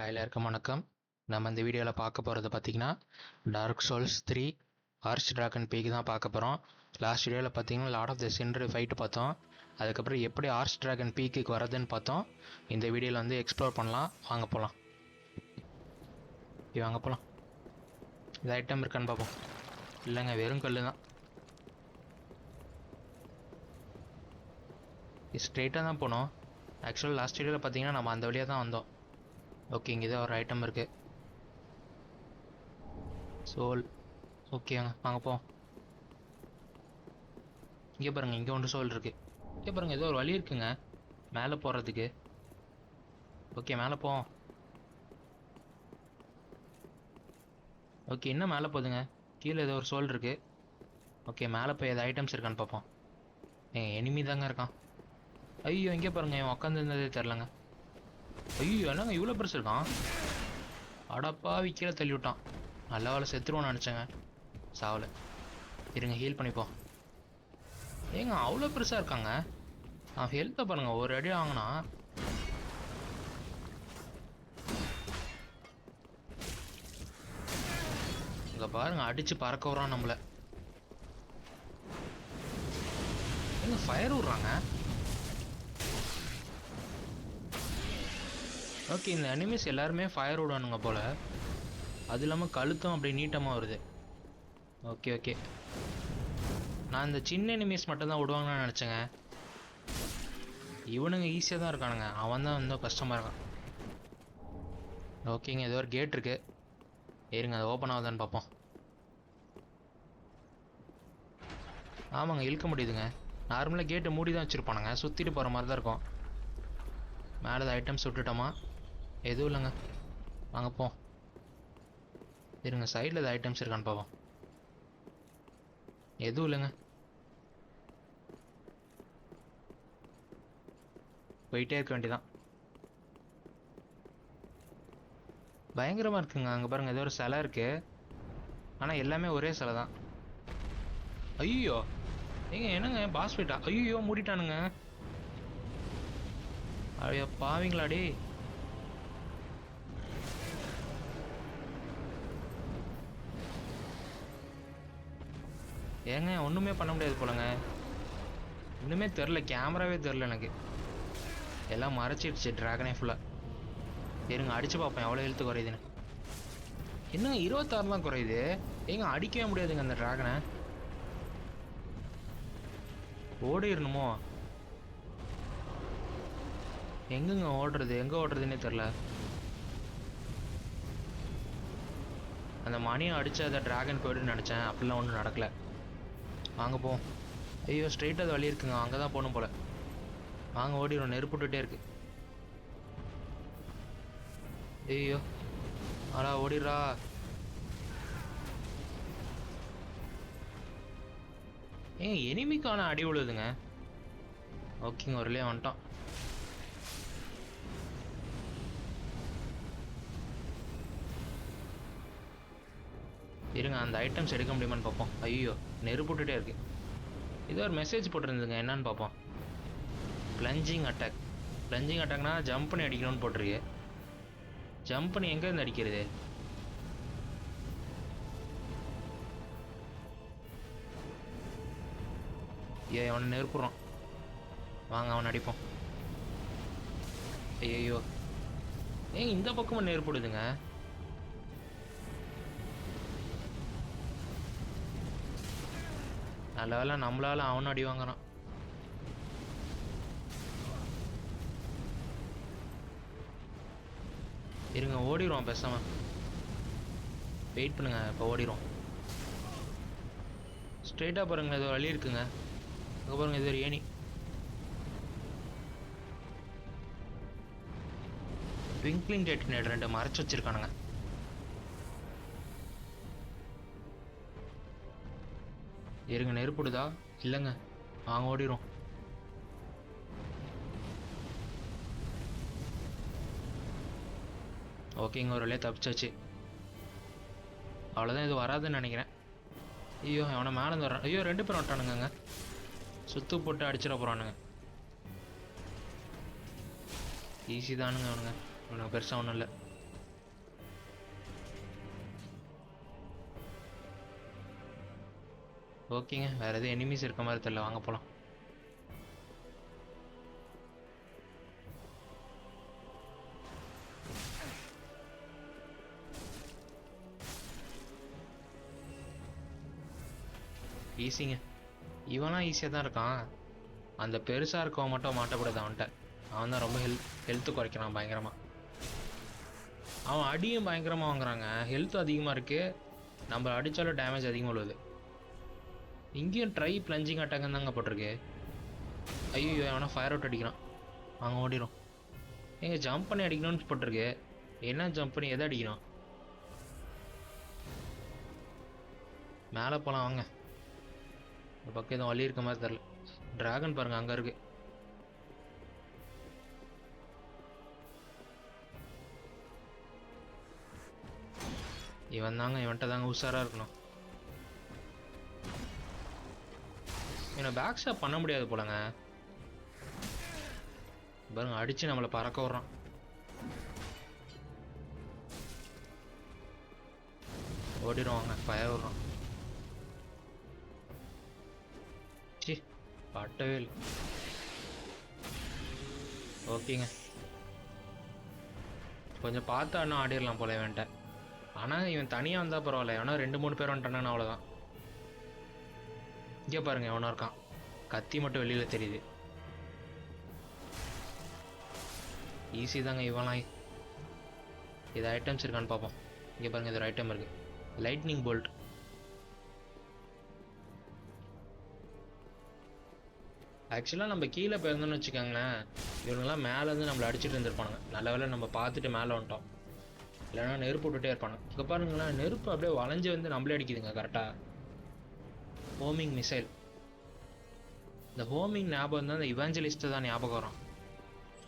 எல்லாருக்கும் வணக்கம். நம்ம இந்த வீடியோவில் பார்க்க போகிறது பார்த்திங்கன்னா Dark Souls 3 Archdragon Peak தான் பார்க்க போகிறோம். லாஸ்ட் வீடியோவில் பார்த்தீங்கன்னா Lord of the Cinder fight பார்த்தோம். அதுக்கப்புறம் எப்படி ஆர்ச் டிராகன் பீக்குக்கு வரதுன்னு பார்த்தோம். இந்த வீடியோவில் வந்து எக்ஸ்ப்ளோர் பண்ணலாம். வாங்க போகலாம். வாங்க போகலாம். இது ஐட்டம் இருக்கான்னு பார்ப்போம். இல்லைங்க, வெறும் கல் தான். ஸ்ட்ரெயிட்டாக தான் போனோம். ஆக்சுவலாக லாஸ்ட் வீடியோவில் பார்த்தீங்கன்னா நம்ம அந்த வழியாக தான் வந்தோம். ஓகே, இங்கே தான் ஒரு ஐட்டம் இருக்குது. சோல். ஓகேங்க, வாங்க போவோம். இங்கே பாருங்கள், இங்கே ஒன்று சோல் இருக்குது. இங்கே பாருங்கள், ஏதோ ஒரு வழி இருக்குங்க மேலே போகிறதுக்கு. ஓகே, மேலே போவோம். ஓகே, இன்னும் மேலே போகுதுங்க. கீழே ஏதோ ஒரு சோல் இருக்குது. ஓகே, மேலே போய் ஏதாவது ஐட்டம்ஸ் இருக்கான்னு பார்ப்போம். எனிமி தாங்க இருக்கான். ஐயோ, இங்கே பாருங்கள், இவன் உட்காந்துருந்ததே தெரிலங்க. ஐயோ, என்னங்க இவ்வளோ பெருசு இருக்கான். அடப்பா, கீழே தள்ளி விட்டான். நல்ல வேலை செத்துருவோன்னு நினச்சேங்க. சாவலை. இருங்க, ஹீல் பண்ணிப்போம். ஏங்க அவ்வளோ பெருசாக இருக்காங்க. நான் ஹெல்த்தை பாருங்கள், ஒரு அடி வாங்கினா இங்கே பாருங்க, அடித்து பறக்க விட்றான் நம்மளை. எங்க ஃபயர் விட்றாங்க. ஓகே, இந்த அனிமீஸ் எல்லாருமே ஃபயர் விடுவானுங்க போல். அது இல்லாமல் கழுத்தும் அப்படி நீட்டமாக வருது. ஓகே ஓகே, நான் இந்த சின்ன எனிமீஸ் மட்டும் தான் விடுவாங்கன்னு நினச்சேங்க. இவனுங்க ஈஸியாக தான் இருக்கானுங்க. அவன் தான் இன்னும் கஷ்டமாக இருக்கான். ஓகேங்க, ஏதோ ஒரு கேட் இருக்குது. ஏறுங்க, அது ஓப்பன் ஆகுதான்னு பார்ப்போம். ஆமாங்க, இழுக்க முடியுதுங்க. நார்மலாக கேட்டு மூடி தான் வச்சுருப்பானுங்க. சுற்றிட்டு போகிற மாதிரி தான் இருக்கும். மேலே ஐட்டம்ஸ் விட்டுட்டோமா? எதுவும் இல்லைங்க, வாங்க போ. இருங்க, சைடில் ஏதாவது ஐட்டம்ஸ் இருக்கான்னு பார்ப்போம். எதுவும் இல்லைங்க, போயிட்டே இருக்க வேண்டியதான். பயங்கரமாக இருக்குங்க. அங்கே பாருங்கள், ஏதோ ஒரு சிலை இருக்குது. ஆனால் எல்லாமே ஒரே சிலை தான். ஐயோ, ஏங்க என்னங்க பாஸ் ஃபைட்டா? ஐயோ, மூடிட்டானுங்க. ஐயோ பாவீங்களாடி. ஏங்க ஒன்றுமே பண்ண முடியாது போலங்க. இன்னுமே தெரில, கேமராவே தெரில எனக்கு. எல்லாம் மறைச்சிடுச்சு ட்ராகனே ஃபுல்லாக. இருங்க, அடித்து பார்ப்பேன் எவ்வளோ எழுத்து குறையுதுன்னு. என்னங்க 26 தான் குறையுது. ஏங்க அடிக்கவே முடியாதுங்க அந்த ட்ராகனை. ஓடிடணுமோ? எங்கெங்க ஓடுறது, எங்கே ஓடுறதுன்னே தெரில. அந்த மணியை அடித்து அதை ட்ராகன் போய்டுன்னு நினச்சேன். அப்படிலாம் ஒன்றும் நடக்கலை. வாங்க போவோம். ஐயோ, ஸ்ட்ரெயிட்டாக அது வழி இருக்குங்க, அங்கே தான் போகணும் போல். வாங்க ஓடிடும், நெருப்புட்டுகிட்டே இருக்கு. ஐயோ, ஆடா ஓடிடுறா. ஏங்க எனிமிக்கான அடி விழுதுங்க. ஓகேங்க, ஒருலையே வந்துட்டோம். இருங்க, அந்த ஐட்டம்ஸ் எடுக்க முடியுமான்னு பார்ப்போம். ஐயோ, நெருப்புட்டுட்டே இருக்கு. ஏதோ ஒரு மெசேஜ் போட்டிருந்துங்க, என்னன்னு பார்ப்போம். பிளஞ்சிங் அட்டாக். பிளஞ்சிங் அட்டாக்னா ஜம்ப் பண்ணி அடிக்கணும்னு போட்டிருக்கு. ஜம்ப் பண்ணி எங்கேருந்து அடிக்கிறது? அவனை நெருப்புறான். வாங்க, அவன் அடிப்போம். ஐயோ, ஏங்க இந்த பக்கமும் நெருப்புடுதுங்க. நல்ல வேலை நம்மளால அவனும் அடி வாங்குறான். இருங்க, ஓடிடுவோம் பேசாம. வெயிட் பண்ணுங்க, இப்போ ஓடிடுவோம். ஸ்ட்ரெயிட்டாக பாருங்க, ஏதோ வழி இருக்குங்க. அங்கே பாருங்க, இது ஒரு ஏணி. ட்விங்க்லிங் டெட்டினேட்டர் 2 மறைச்சு வச்சிருக்கானுங்க. இருங்க, நெருப்புடுதா? இல்லைங்க, வாங்க ஓடிடும். ஓகேங்க, ஒரு வழியாக தப்பிச்சாச்சு. அவ்வளோதான், இது வராதுன்னு நினைக்கிறேன். ஐயோ, அவனை மேலே இருந்து வரான். ஐயோ, 2 பேரும் விட்டானுங்க. சுத்து போட்டு அடிச்சிட போகிறானுங்க. ஈஸி தானுங்க அவனுங்க. பெருசாக ஒன்றும் இல்லை. ஓகேங்க, வேற எதுவும் எனிமீஸ் இருக்க மாதிரி தெரியல, வாங்க போலாம். ஈஸிங்க. இவனா ஈஸியாக தான் இருக்கான். அந்த பெருசாக இருக்கவன் மட்டும் மாட்டக்கூடாது அவன்கிட்ட. அவன் தான் ரொம்ப ஹெல்த்து குறைக்கிறான் பயங்கரமாக. அவன் அடியும் பயங்கரமாக வாங்குறாங்க, ஹெல்த்தும் அதிகமாக இருக்குது. நம்ம அடித்தாலும் டேமேஜ் அதிகமாக உள்ளது. இங்கேயும் ட்ரை பிளஞ்சிங் அட்டாக்னு தாங்க போட்டிருக்கு. ஐயோ, அவனா ஃபயர் அவுட் அடிக்கிறான். வாங்க ஓடிடும். எங்க ஜம்ப் பண்ணி அடிக்கணும்னு போட்டிருக்கு. என்ன ஜம்ப் பண்ணி எதை அடிக்கணும்? மேலே போகலாம் வாங்க. இந்த பக்கம் எதுவும் வழி இருக்க மாதிரி தெரில. டிராகன் பாருங்க அங்கே இருக்கு. இவன்கிட்ட தாங்க உஷாராக இருக்கணும். இவனை பேக் ஸ்டாப் பண்ண முடியாது போலங்க. பாருங்க அடிச்சு நம்மளை பறக்க விட்றான். ஓடிடுவாங்க, பய விட்றான். சி பட்டவே இல்லை. ஓகேங்க, கொஞ்சம் பார்த்து இன்னும் ஆடிடலாம் போல இவன்ட்ட. ஆனால் இவன் தனியாக வந்தால் பரவாயில்ல, எவனா 2-3 பேர் வந்துட்டானு அவ்வளோதான். இங்கே பாருங்க எவனா இருக்கான், கத்தி மட்டும் வெளியில் தெரியுது. ஈஸி தாங்க இவன்லாம். இது ஐட்டம்ஸ் இருக்கான்னு பார்ப்போம். இங்கே பாருங்க, இது ஒரு ஐட்டம் இருக்குது, லைட்னிங் போல்ட். ஆக்சுவலாக நம்ம கீழே போயிருந்தோம்னு வச்சுக்கோங்களேன், இவங்கெல்லாம் மேலேருந்து நம்மளை அடிச்சுட்டு இருந்திருப்பானுங்க. நல்ல வேலை நம்ம பார்த்துட்டு மேலே வந்துட்டோம், இல்லைன்னா நெருப்பு விட்டுட்டே இருப்பானுங்க. இப்போ பாருங்களேன், நெருப்பு அப்படியே வளைஞ்சு வந்து நம்மளே அடிக்குதுங்க கரெக்டாக. Homing missile. இந்த ஹோமிங் ஞாபகம் தான், இந்த இவாஞ்சலிஸ்ட்டு தான் ஞாபகம் வரும்.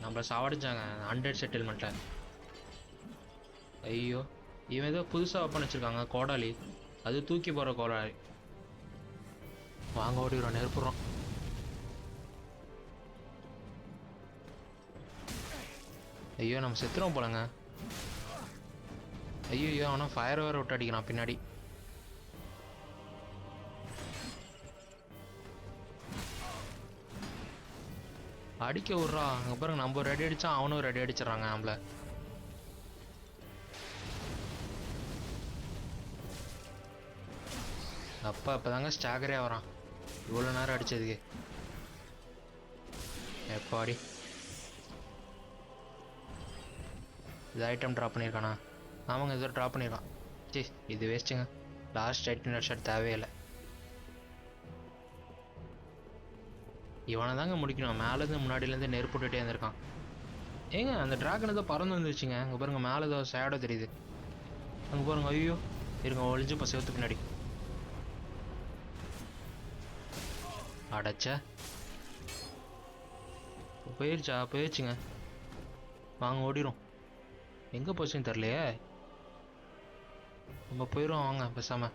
நம்மளை சாவடிச்சாங்க 100 செட்டில்மெண்ட்டில். ஐயோ, இவன் ஏதோ புதுசாக ஓப்பன் வச்சுருக்காங்க, கோடாலி. அது தூக்கி போகிற கோடாலி. வாங்க ஓடிடுறோம், நெருப்புறோம். ஐயோ, நம்ம செத்துறோம் போலங்க. ஐயோ, அவனா ஃபயர் வேறு விட்டு அடிக்கிறான் பின்னாடி. அடிக்க விட்றா. அங்கே பாருங்க, நம்ம ரெடி அடித்தா அவனும் ரெடி அடிச்சிடறாங்க நம்மள. அப்பா இப்போ தாங்க ஸ்டாகரே வரான், இவ்வளோ நேரம் அடித்ததுக்கு. எப்பாடி இது ஐட்டம் ட்ராப் பண்ணியிருக்கானா? ஆமாங்க, ஏதோ ட்ராப் பண்ணியிருக்கான். சரி, இது வேஸ்ட்டுங்க. லாஸ்ட் ஐட்டம் ஷர்ட் தேவையில்லை. இவனை தாங்க முடிக்கணும். மேலேருந்து முன்னாடியிலேருந்து நெருப்புட்டுட்டே இருந்திருக்கான். ஏங்க அந்த ட்ராகன் ஏதோ பறந்து வந்துருச்சுங்க. அங்கே பாருங்கள், மேலே ஏதோ சேடோ தெரியுது. அங்கே பாருங்க. ஐயோ இருங்க, ஒழிஞ்சு இப்போ செவத்து பின்னாடி. அடைச்ச போயிடுச்சுங்க. வாங்க ஓடிடும். எங்கே போச்சுன்னு தெரிலையே. நம்ம போயிடுவோம் வாங்க பேசாமல்.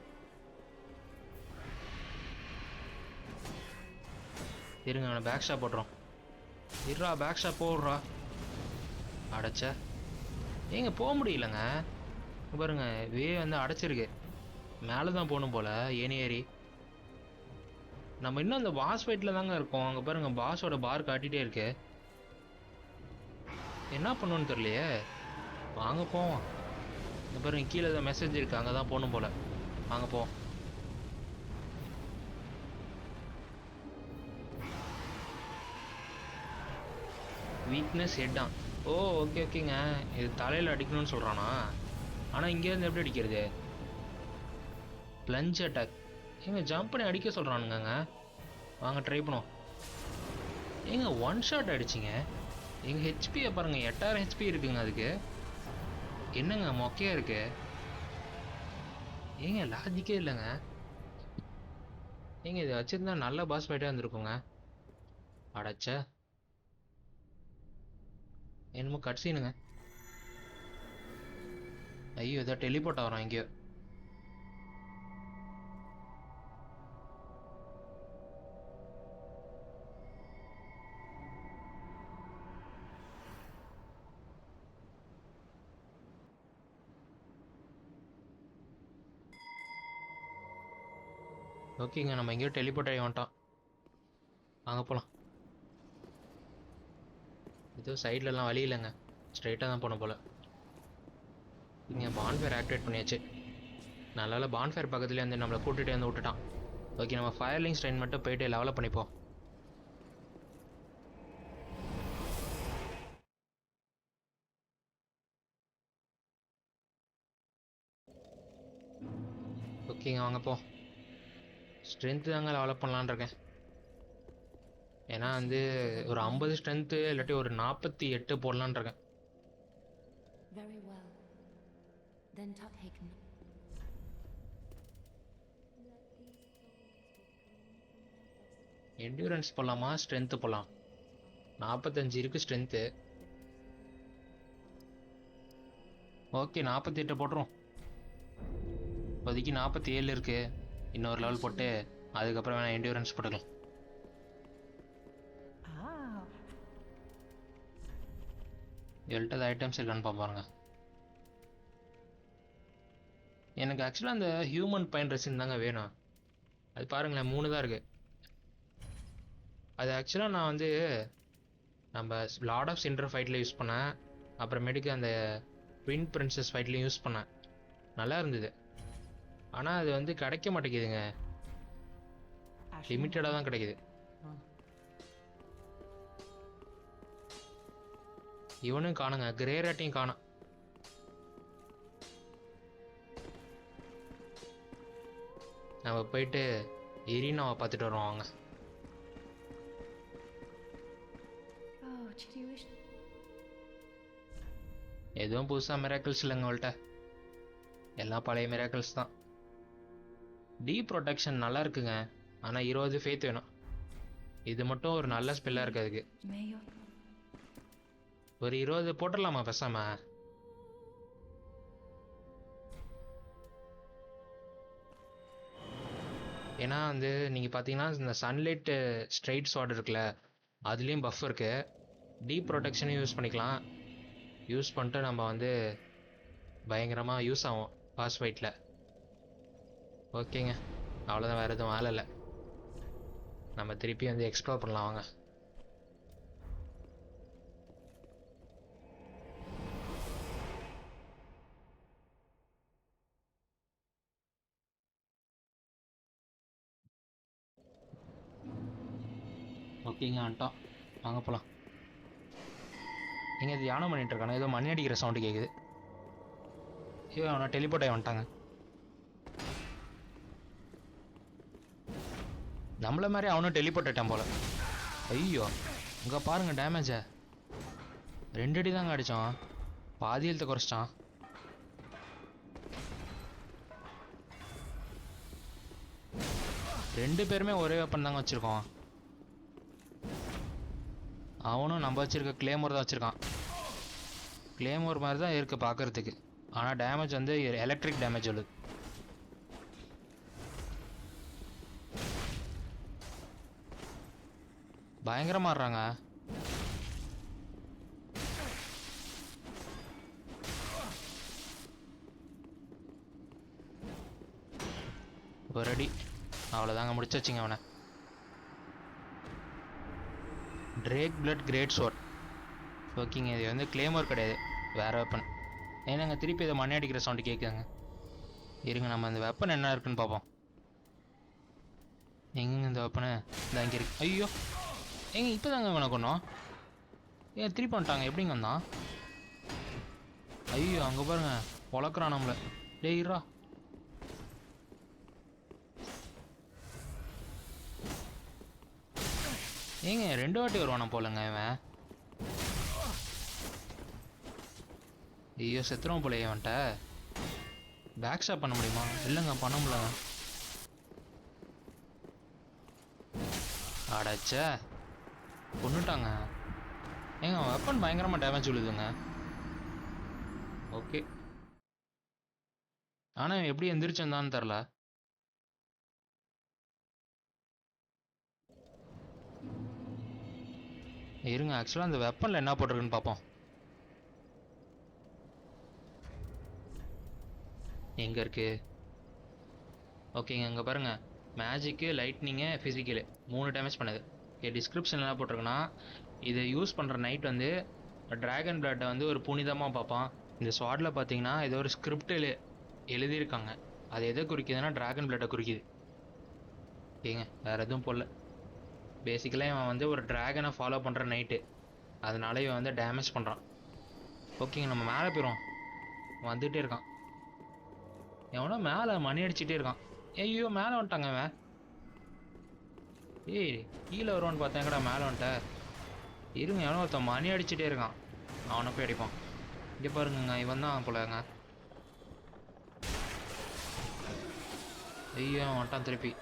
இருங்க, நான் பேக் ஷாப் போடுறோம். இருறா, பேக் ஷாப் போடுறா. அடைச்ச ஏங்க போக முடியலங்க. பாருங்க, வே வந்து அடைச்சிருக்கு. மேலே தான் போகணும் போல், ஏறி. நம்ம இன்னும் அந்த பாஸ் ஃபைட்டில் தாங்க இருக்கோம். அங்கே பாருங்க, பாஸோட பார் காட்டிகிட்டே இருக்கு. என்ன பண்ணணும்னு தெரியலையே. வாங்க போவோம். இங்கே பாருங்க, கீழே ஏதோ மெசேஜ் இருக்குது, அங்கே தான் போகணும் போல். வாங்க போவோம். வீக்னஸ் ஹெட்டான். ஓ ஓகேங்க, இது தலையில் அடிக்கணும்னு சொல்கிறானா? ஆனால் இங்கேருந்து எப்படி அடிக்கிறது? Plunge attack. ஏங்க ஜம்ப் பண்ணி அடிக்க சொல்கிறானுங்க. வாங்க ட்ரை பண்ணுவோம். ஏங்க ஒன் ஷாட் அடிச்சிங்க. எங்கள் ஹெச்பியை பாருங்கள், 8000 ஹெச்பி இருக்குங்க அதுக்கு. என்னங்க மொக்கையாக இருக்கு. ஏங்க லாஜிக்கே இல்லைங்க. ஏங்க இதை வச்சுருந்தா நல்ல பாஸ் ஃபைட்டாக இருந்திருக்குங்க. அடைச்ச என்னமோ கட்சீனுங்க. ஐயோ, ஏதோ டெலிபோர்ட் ஆகிறோம் எங்கேயோ. ஓகேங்க, நம்ம எங்கேயோ டெலிபோர்ட் ஆகி வந்துட்டோம். வாங்க போகலாம். இது சைட்லலாம் வழி இல்லைங்க, ஸ்ட்ரைட்டாக தான் போன போல். இங்கே பான்ஃபயர் ஆக்டிவேட் பண்ணியாச்சு. நல்ல பான்ஃபயர் பக்கத்துலேயே வந்து நம்மளை கூட்டிகிட்டு வந்து விட்டுட்டான். ஓகே, நம்ம ஃபயர்லிங் ஸ்ட்ரெயின் மட்டும் போயிட்டு லெவலப் பண்ணிப்போம். ஓகேங்க, வாங்க போ. ஸ்ட்ரென்த்து தாங்க டெவலப் பண்ணலான்னு இருக்கேன். ஏன்னா வந்து ஒரு 50 ஸ்ட்ரென்த்து இல்லாட்டி ஒரு 48 போடலான்னு இருக்கேன். Very well. Then Tuthaken. Endurance போடலாமா, ஸ்ட்ரென்த்து போடலாம்? 45 இருக்குது ஸ்ட்ரென்த்து. ஓகே, 48 போட்டுரும். இப்போதைக்கு 47 இருக்குது. இன்னொரு லெவல் போட்டு அதுக்கப்புறம் வேணால் என்டியூரன்ஸ் போட்டுக்கலாம். எல்ட்டது ஐட்டம்ஸ் இருக்கான்னு பாருங்க. எனக்கு ஆக்சுவலாக அந்த ஹியூமன் பைன் ரெசின் தாங்க வேணும். அது பாருங்களேன், 3 தான் இருக்குது. அது ஆக்சுவலாக நான் வந்து நம்ம லார்ட் ஆஃப் சிண்டர் ஃபைட்டில் யூஸ் பண்ணேன். அப்புறமேட்டுக்கு அந்த ட்வின் பிரின்சஸ் ஃபைட்லையும் யூஸ் பண்ணேன். நல்லா இருந்தது. ஆனால் அது வந்து கிடைக்க மாட்டேங்குதுங்க, லிமிட்டடாக தான் கிடைக்குது. இவனும் காணுங்க, கிரே ரேட்டையும் காணும். நம்ம போயிட்டு இரினாவை பார்த்துட்டு வருவோம் வாங்க. எதுவும் புதுசாக மிராக்கிள்ஸ் இல்லைங்க அவள்கிட்ட, எல்லாம் பழைய மிராக்கிள்ஸ் தான். டி ப்ரொடெக்ஷன் நல்லா இருக்குங்க, ஆனால் 20 ஃபேத் வேணும். இது மட்டும் ஒரு நல்ல ஸ்பெல்லாக இருக்குது. அதுக்கு ஒரு 20 போட்டுடலாமா பேசாம? ஏன்னா வந்து நீங்கள் பார்த்தீங்கன்னா இந்த சன்லைட் ஸ்ட்ரைட் ஸ்வாட் இருக்குல்ல, அதுலேயும் பஃப் இருக்குது. டீப் ப்ரொடெக்ஷனையும் யூஸ் பண்ணிக்கலாம். யூஸ் பண்ணிட்டு நம்ம வந்து பயங்கரமாக யூஸ் ஆகும் பாஸ் ஃபைட்டில். ஓகேங்க, அவ்வளோதான், வேறு எதுவும் வேலை இல்லை. நம்ம திருப்பி வந்து எக்ஸ்ப்ளோர் பண்ணலாம் வாங்க. ஓகேங்க, வந்துட்டோம், வாங்க போகலாம். எங்கே தியானம் பண்ணிட்டு இருக்கானே, ஏதோ மணி அடிக்கிற சவுண்டு கேட்குது. ஐயோ, அவனை டெலிபோர்ட் ஆகி வந்துட்டாங்க. நம்மள மாதிரி அவனும் டெலிபோர்ட் ஆகிட்டான் போல. ஐயோ, இங்கே பாருங்க டேமேஜை. 2 அடி தாங்க அடித்தான், பாதி ஹெல்த்தை குறைச்சிட்டான். ரெண்டு பேருமே ஒரே வெப்பன் தாங்க வச்சுருக்கோம். அவனும் நம்ம வச்சுருக்க கிளேமோர் தான் வச்சுருக்கான். கிளேமோர் மாதிரி தான் இருக்குது பார்க்குறதுக்கு, ஆனால் டேமேஜ் வந்து எலக்ட்ரிக் டேமேஜ் வருது. பயங்கரமாக ஆடுறாங்க. ஒரு அடி, அவ்வளோதாங்க, முடிச்சு வச்சுங்க அவனை. ட்ரேக் பிளட் கிரேட் ஷோட். ஓகேங்க, இது வந்து கிளேமோர் கிடையாது, வேறு வெப்பன். ஏன்னாங்க திருப்பி இதை மணி அடிக்கிற சவுண்டு கேட்குங்க. இருங்க, நம்ம அந்த வெப்பன் என்ன இருக்குன்னு பார்ப்போம். எங்கேங்க இந்த வெப்பனு? இந்த இங்கே இருக்கு. ஐயோ, ஏங்க இப்போ தாங்க இவனை கொண்டோம். ஏன் திருப்பி வந்துட்டாங்க? எப்படிங்க வந்தான்? ஐயோ, அங்கே பாருங்க, பொழக்கிறான் நம்மளை. டேய்ரா, ஏங்க 2 வாட்டி வருவானா போலங்க இவன். ஐயோ, செத்துறோம் போல இவன்ட்ட. பேக் ஷாப் பண்ண முடியுமா? இல்லைங்க, பண்ண முடியலங்க. அடைச்ச கொண்டுட்டாங்க. ஏங்க வெப்பன் பயங்கரமாக டேமேஜ் விழுதுங்க. ஓகே, ஆனால் எப்படி எந்திரிச்சிருந்தான்னு தெரில. இருங்க, ஆக்சுவலாக அந்த வெப்பனில் என்ன போட்டிருக்குன்னு பார்ப்போம். எங்கே இருக்கு? ஓகேங்க, இங்கே பாருங்க, மேஜிக்கு, லைட்னிங்கு, ஃபிசிக்கலு 3 டேமேஜ் பண்ணுது. ஓகே, டிஸ்கிரிப்ஷன் என்ன போட்டிருக்குன்னா, இதை யூஸ் பண்ணுற நைட் வந்து டிராகன் பிளட்டை வந்து ஒரு புனிதமாக பார்ப்பான். இந்த ஸ்வாடில் பார்த்தீங்கன்னா ஏதோ ஒரு ஸ்கிரிப்ட் எழுதியிருக்காங்க. அது எதை குறிக்குதுன்னா டிராகன் பிளட்டை குறிக்குது. ஓகேங்க, வேறு எதுவும் போடல. பேசிக்கலாக இவன் வந்து ஒரு டிராகனை ஃபாலோ பண்ணுற நைட்டு, அதனால இவன் வந்து டேமேஜ் பண்ணுறான். ஓகேங்க, நம்ம மேலே போயிடுவோம். வந்துகிட்டே இருக்கான். எவனோ மேலே மணி அடிச்சுட்டே இருக்கான். ஐயோ, மேலே வந்துட்டாங்க அவன். ஏய், கீழே வருவான்னு பார்த்தேன், எங்கடா மேலே வந்துட்ட? இருங்க, எவனோ ஒருத்தன் மணி அடிச்சுட்டே இருக்கான். அவனை போய் அடிப்பான். இங்கே பாருங்க, இவன் தான் போலங்க. ஐயோ, அவன் வந்துட்டான் திருப்பி.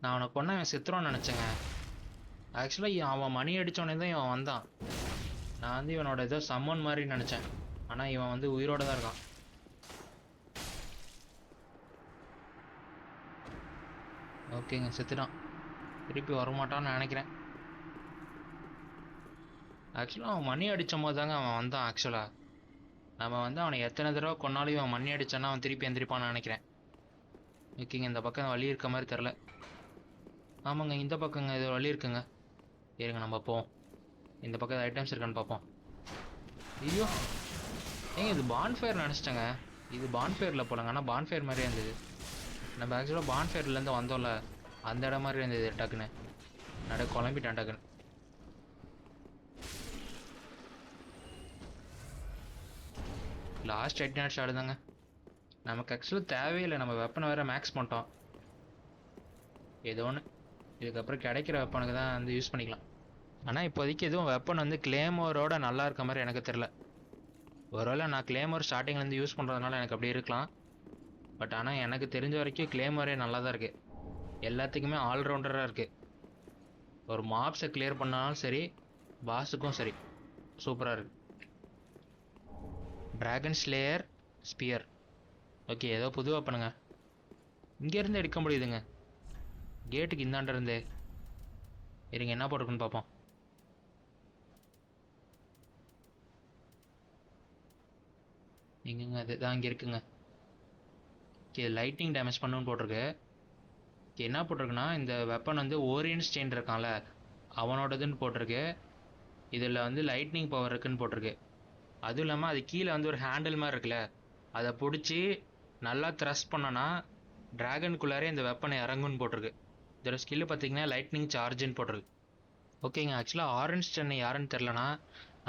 நான் அவனை கொன்ன அவன் செத்துருவான்னு நினச்சேங்க. ஆக்சுவலாக அவன் மணி அடித்தோடனே தான் இவன் வந்தான். நான் வந்து இவனோட ஏதோ சம்மன் மாதிரி நினச்சேன். ஆனால் இவன் வந்து உயிரோட தான் இருக்கான். ஓகேங்க, செத்துட்டான். திருப்பி வரமாட்டான்னு நினைக்கிறேன். ஆக்சுவலாக அவன் மணி அடித்த போது தாங்க அவன் வந்தான். ஆக்சுவலாக நம்ம வந்து அவனை எத்தனை தடவை கொன்னாலும் இவன் மணி அடித்தானா அவன் திருப்பி எந்திரிப்பான்னு நினைக்கிறேன். ஓகேங்க, இந்த பக்கம் வழி இருக்க மாதிரி தெரில. ஆமாங்க, இந்த பக்கங்க இது வழி இருக்குங்க. இருங்க, நம்ம போவோம். இந்த பக்கம் ஐட்டம்ஸ் இருக்கான்னு பார்ப்போம். ஐயோ, ஏங்க இது பான்ஃபயர் நினச்சிட்டேங்க. இது பான்ஃபயரில் போலங்க, ஆனால் பான்ஃபயர் மாதிரியே இருந்தது. நம்ம ஆக்சுவலாக பான்ஃபயர்லேருந்து வந்தோம்ல, அந்த இடம் மாதிரி இருந்தது. டக்குன்னு குழம்பிட்டான் டக்குன்னு. லாஸ்ட் 8 நிமிஷம் ஆடுதாங்க. நமக்கு ஆக்சுவலாக தேவையில்லை, நம்ம வெப்பனை வேறு மேக்ஸ் பண்ணிட்டோம். ஏதோ ஒன்று, இதுக்கப்புறம் கிடைக்கிற வெப்பனுக்கு தான் வந்து யூஸ் பண்ணிக்கலாம். ஆனால் இப்போதைக்கு எதுவும் வெப்பன் வந்து கிளேமோரோட நல்லா இருக்க மாதிரி எனக்கு தெரில. ஒருவேளை நான் கிளேமோர் ஸ்டார்டிங்லேருந்து யூஸ் பண்ணுறதுனால எனக்கு அப்படி இருக்கலாம். பட் ஆனால் எனக்கு தெரிஞ்ச வரைக்கும் கிளேமோரே நல்லா தான் இருக்குது. எல்லாத்துக்குமே ஆல்ரவுண்டராக இருக்குது. ஒரு மாப்ஸை கிளியர் பண்ணாலும் சரி, பாஸுக்கும் சரி, சூப்பராக இருக்குது. Dragon slayer sphere. ஓகே, ஏதோ புது வெப்பனுங்க. இங்கேருந்து எடுக்க முடியுதுங்க, கேட்டுக்கு இந்தாண்ட இருந்தே. இருங்க, என்ன போட்டிருக்குன்னு பார்ப்போம். எங்கங்க, அது தான் இங்கே இருக்குங்க. ஓகே, லைட்டிங் டேமேஜ் பண்ணுன்னு போட்டிருக்கு. ஓகே, என்ன போட்டிருக்குன்னா, இந்த வெப்பன் வந்து ஓரியன்ஸ் செயின் இருக்கான்ல, அவனோடதுன்னு போட்டிருக்கு. இதில் வந்து லைட்னிங் பவர் இருக்குன்னு போட்டிருக்கு. அதுவும் இல்லாமல் அது கீழே வந்து ஒரு ஹேண்டில் மாதிரி இருக்குல்ல, அதை பிடிச்சி நல்லா த்ரஸ்ட் பண்ணோன்னா ட்ராகனுக்குள்ளாரே இந்த வெப்பனை இறங்குன்னு போட்டிருக்கு. இதோட ஸ்கில்லு பார்த்தீங்கன்னா லைட்னிங் சார்ஜுன்னு போட்டிருக்கு. ஓகேங்க, ஆக்சுவலாக ஆரஞ்ச் சென்னை யாருன்னு தெரிலனா,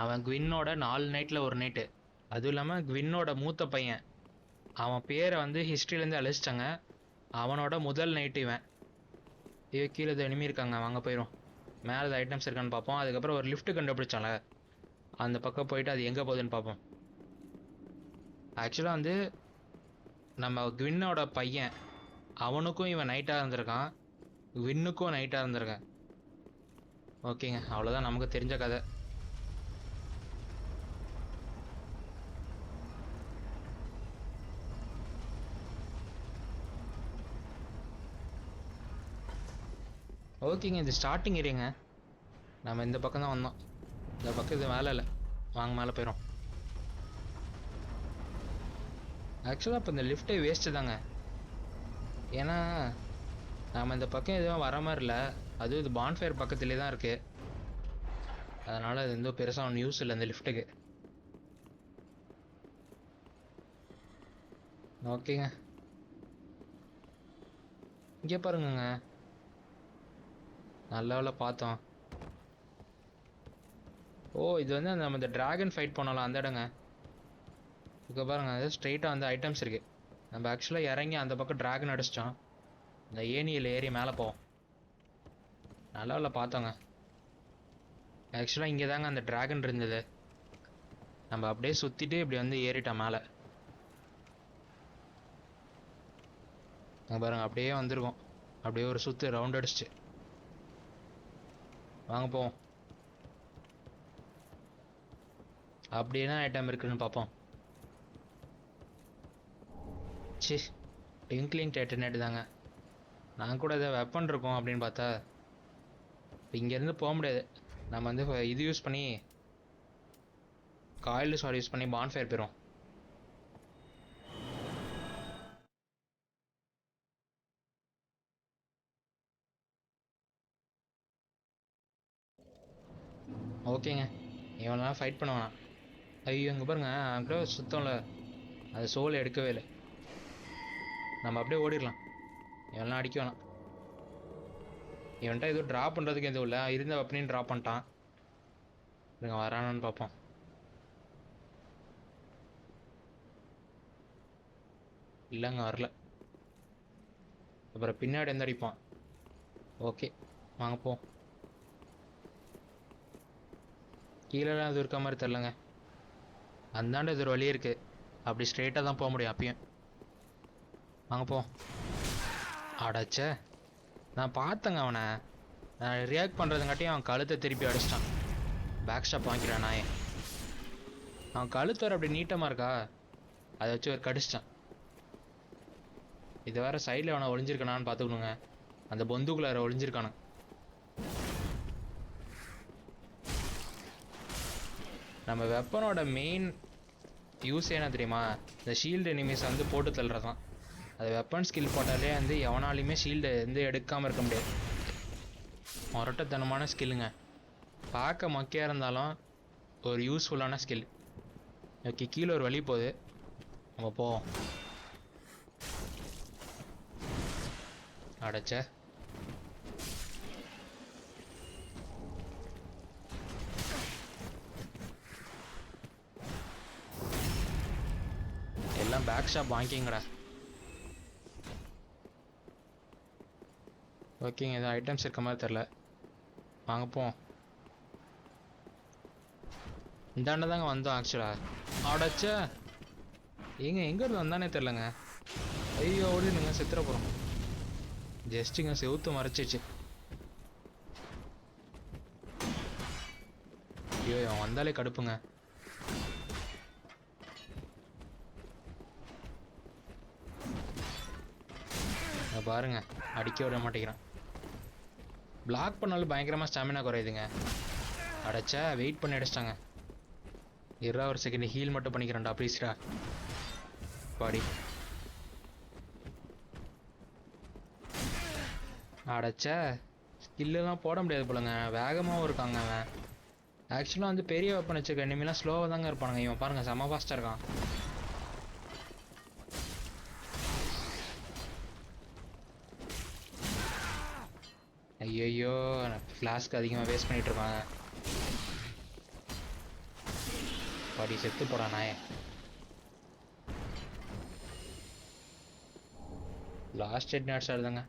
அவன் குவின்னோட 4 நைட்டில் ஒரு நைட்டு. அதுவும் இல்லாமல் குவின்னோட மூத்த பையன். அவன் பேரை வந்து ஹிஸ்ட்ரியிலேருந்து அழிச்சிட்டாங்க. அவனோட முதல் நைட்டு இவன். கீழே இது எனிமி இருக்காங்க, வாங்க போயிடும். மேலே ஐட்டம்ஸ் இருக்கான்னு பார்ப்போம். அதுக்கப்புறம் ஒரு லிஃப்ட்டு கண்டுபிடிச்சால, அந்த பக்கம் போயிட்டு அது எங்கே போகுதுன்னு பார்ப்போம். ஆக்சுவலாக வந்து நம்ம குவின்னோட பையன், அவனுக்கும் இவன் நைட்டாக இருந்திருக்கான், குவின்னுக்கும் நைட்டாக இருந்திருக்கான். ஓகேங்க, அவ்வளோதான் நமக்கு தெரிஞ்ச கதை. ஓகேங்க, இது ஸ்டார்டிங் ஏரியாங்க. நம்ம இந்த பக்கம் தான் வந்தோம். இந்த பக்கம் இது வேலை இல்லை, வாங்க மேலே போயிடும். ஆக்சுவலாக இப்போ இந்த லிஃப்ட்டே வேஸ்ட்டு தாங்க. ஏன்னா நம்ம இந்த பக்கம் எதுவும் வர மாதிரி இல்லை. அதுவும் இது பான்ஃபயர் பக்கத்துலேயே தான் இருக்குது. அதனால் அது எந்த பெருசாக ஒன்று யூஸ் இல்லை இந்த லிஃப்ட்டுக்கு. ஓகேங்க, இங்கே பாருங்கங்க, நல்ல வேலை பார்த்தோம். ஓ, இது வந்து நம்ம இந்த டிராகன் ஃபைட் பண்ணலாம் அந்த இடங்க. இப்போ பாருங்கள், அது ஸ்ட்ரெயிட்டாக வந்து ஐட்டம்ஸ் இருக்குது. நம்ம ஆக்சுவலாக இறங்கி அந்த பக்கம் டிராகன் அடிச்சிட்டோம். இந்த ஏணியில் ஏறி மேலே போவோம். நல்ல வேலை பார்த்தோங்க. ஆக்சுவலாக இங்கே தாங்க அந்த டிராகன் இருந்தது. நம்ம அப்படியே சுற்றிட்டு இப்படி வந்து ஏறிட்டோம் மேலே. பாருங்க, அப்படியே வந்திருக்கோம். அப்படியே ஒரு சுற்று ரவுண்ட் அடிச்சிச்சு. வாங்க போவோம். அப்படி என்ன ஐட்டம் இருக்குன்னு பார்ப்போம். சி, டிங்க்லிங் டெட்டனேட் தாங்க. நான் கூட ஏதோ வெப்பன் இருக்கும் அப்படின்னு பார்த்தா இங்கேருந்து போக முடியாது. நம்ம வந்து இது யூஸ் பண்ணி காயில் சாரி யூஸ் பண்ணி பான்ஃபயர் போயிடும். ஓகேங்க, இவனெல்லாம் ஃபைட் பண்ண வேணாம். ஐயோ இங்கே பாருங்க, அங்கே சுத்தம்ல அது சோல் எடுக்கவே இல்லை. நம்ம அப்படியே ஓடிடலாம், இவெல்லாம் அடிக்க வேணாம். இவன்ட்ட எதுவும் ட்ராப் பண்ணுறதுக்கு எதுவும் இல்லை, இருந்த வெப்பனையும் ட்ராப் பண்ணிட்டான். இவங்க வரானான்னு பார்ப்போம். இல்லைங்க வரல. அப்புறம் பின்னாடி எந்த அடிப்பான். ஓகே வாங்க போ. கீழேலாம் எதுவும் இருக்க மாதிரி தெரிலங்க. அந்தாண்ட இது ஒரு வழி இருக்குது, அப்படி ஸ்ட்ரெயிட்டாக தான் போக முடியும் அப்பயும். வாங்க போ. அடைச்சே, நான் பார்த்தேங்க அவனை. நான் ரியாக்ட் பண்ணுறதுங்காட்டியும் அவன் கழுத்தை திருப்பி அடிச்சிட்டான். பேக் ஸ்டாப் வாங்கிக்கிறான் நாயே. அவன் கழுத்து வர அப்படி நீட்டமாக இருக்கா, அதை வச்சு ஒரு கடிச்சிட்டான். இது வேறு சைடில் அவனை ஒளிஞ்சிருக்கானான்னு பார்த்துக்கணுங்க. அந்த பொந்துக்குள்ளார ஒளிஞ்சிருக்கானு. நம்ம வெப்பனோட மெயின் யூஸ் என்ன தெரியுமா, இந்த ஷீல்டு எனிமீஸ் வந்து போட்டு தள்ளுறது தான். அது வெப்பன் ஸ்கில் போட்டாலே வந்து எவனாலையுமே ஷீல்டு வந்து எடுக்காமல் இருக்க முடியாது. முரட்டத்தனமான ஸ்கில்லுங்க, பார்க்க மொக்கையாக இருந்தாலும் ஒரு யூஸ்ஃபுல்லான ஸ்கில். ஓகே, கீழே ஒரு வழி போகுது, நம்ம போவோம். அடைச்ச எல்லாம் பேக் ஷாப் வாங்கிங்கடா. ஓகேங்க, எதுவும் ஐட்டம்ஸ் இருக்க மாதிரி தெரில, வாங்க போவோம். இந்தாண்ட தாங்க வந்தோம் ஆக்சுவலாக. அடைச்ச எங்கேருந்து வந்தானே தெரிலங்க. ஐயோ ஓடிடுங்க, செத்துற போகிறோம். ஜஸ்ட்டுங்க செவுத்து மறைச்சிச்சு. ஐயோ அவன் வந்தாலே கடுப்புங்க. பாருங்க, அடிக்க விட மாட்டேங்கிறான். பிளாக் பண்ணாலும் பயங்கரமாக ஸ்டாமினா குறையுதுங்க. அடைச்சா வெயிட் பண்ணி அடிச்சிட்டாங்க. ஒரு செகண்ட் ஹீல் மட்டும் பண்ணிக்கிறேன்டா ப்ளீஸ்டா. பாடி அடைச்ச ஸ்கில்லாம் போட முடியாது போலங்க, வேகமாகவும் இருக்காங்க அவன். ஆக்சுவலாக வந்து பெரிய வெப்பன் வச்சுருக்க இனிமேலாம் ஸ்லோவாக தாங்க இருப்பானுங்க. இவன் பாருங்கள் செம்ம ஃபாஸ்ட்டாக இருக்கான். ஐயோ ஃப்ளாஸ்க்கு அதிகமாக வேஸ்ட் பண்ணிகிட்டு இருப்பாங்க. பாடி செத்து போடா நாயே. லாஸ்ட் 8 நிமிஷம் ஆகுதுங்க.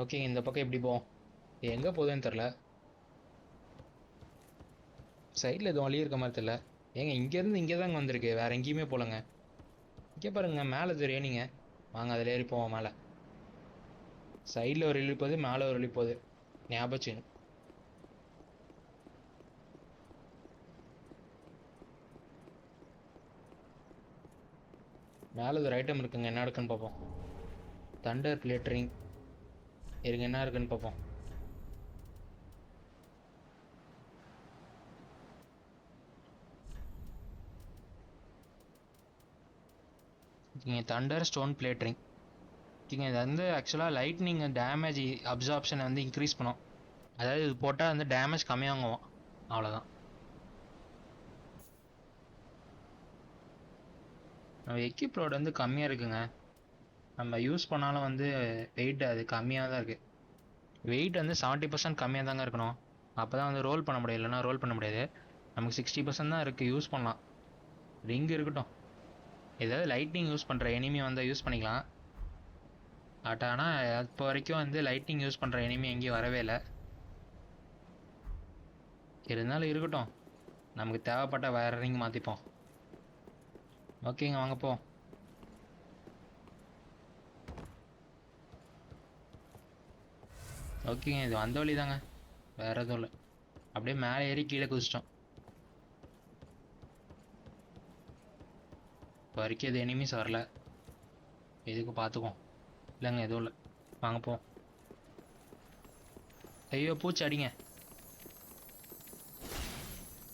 ஓகேங்க, இந்த பக்கம் எப்படி போவோம், எங்கே போகுதுன்னு தெரில. சைடில் எதுவும் வழி இருக்க மாதிரி தெரில. ஏங்க இங்கேருந்து இங்கே தாங்க வந்திருக்கு, வேறு எங்கேயுமே போகலங்க. இங்கே பாருங்க, மேலே தெரியும் நீங்கள். வாங்க அதில் ஏறி போவோம். மேலே சைடில் ஒரு வழி போகுது, மேலே ஒரு வழி போகுது, ஞாபகம். மேலே ஒரு ஐட்டம் இருக்குங்க, என்ன இருக்குன்னு பார்ப்போம். தண்டர் பிளேட்டரிங் இருங்க, என்ன இருக்குன்னு பார்ப்போம். ஓகேங்க, தண்டர் ஸ்டோன் பிளேட்டரிங். ஓகேங்க, இது வந்து ஆக்சுவலாக லைட்னிங் டேமேஜ் அப்சார்ப்ஷனை வந்து இன்க்ரீஸ் பண்ணும். அதாவது இது போட்டால் வந்து டேமேஜ் கம்மியாகும், அவ்வளோதான். நம்ம எக்யூப் லோட் வந்து கம்மியாக இருக்குங்க. நம்ம யூஸ் பண்ணாலும் வந்து வெயிட் அது கம்மியாக தான் இருக்குது. வெயிட் வந்து 70% கம்மியாக தாங்க இருக்கணும், அப்போ தான் வந்து ரோல் பண்ண முடியும். இல்லைனா ரோல் பண்ண முடியாது. நமக்கு 60% தான் இருக்குது, யூஸ் பண்ணலாம். ரிங் இருக்கட்டும். ஏதாவது லைட்னிங் யூஸ் பண்ணுற எனிமி வந்து யூஸ் பண்ணிக்கலாம். பட் ஆனால் இப்போ வரைக்கும் வந்து லைட்னிங் யூஸ் பண்ணுற எனிமி எங்கேயும் வரவே இல்லை. இருந்தாலும் இருக்கட்டும், நமக்கு தேவைப்பட்ட வேறு ரிங் மாற்றிப்போம். ஓகேங்க வாங்க போ. ஓகேங்க, இது வந்த வழி தாங்க, வேறு எதுவும் இல்லை. அப்படியே மேலே ஏறி கீழே குதிச்சிட்டோம். இப்போ வரைக்கும் இது எனிமீஸ் வரல, எதுக்கு பார்த்துக்குவோம். இல்லைங்க எதுவும் இல்லை. வாங்க போ. ஐயோ பூச்சி அடிங்க.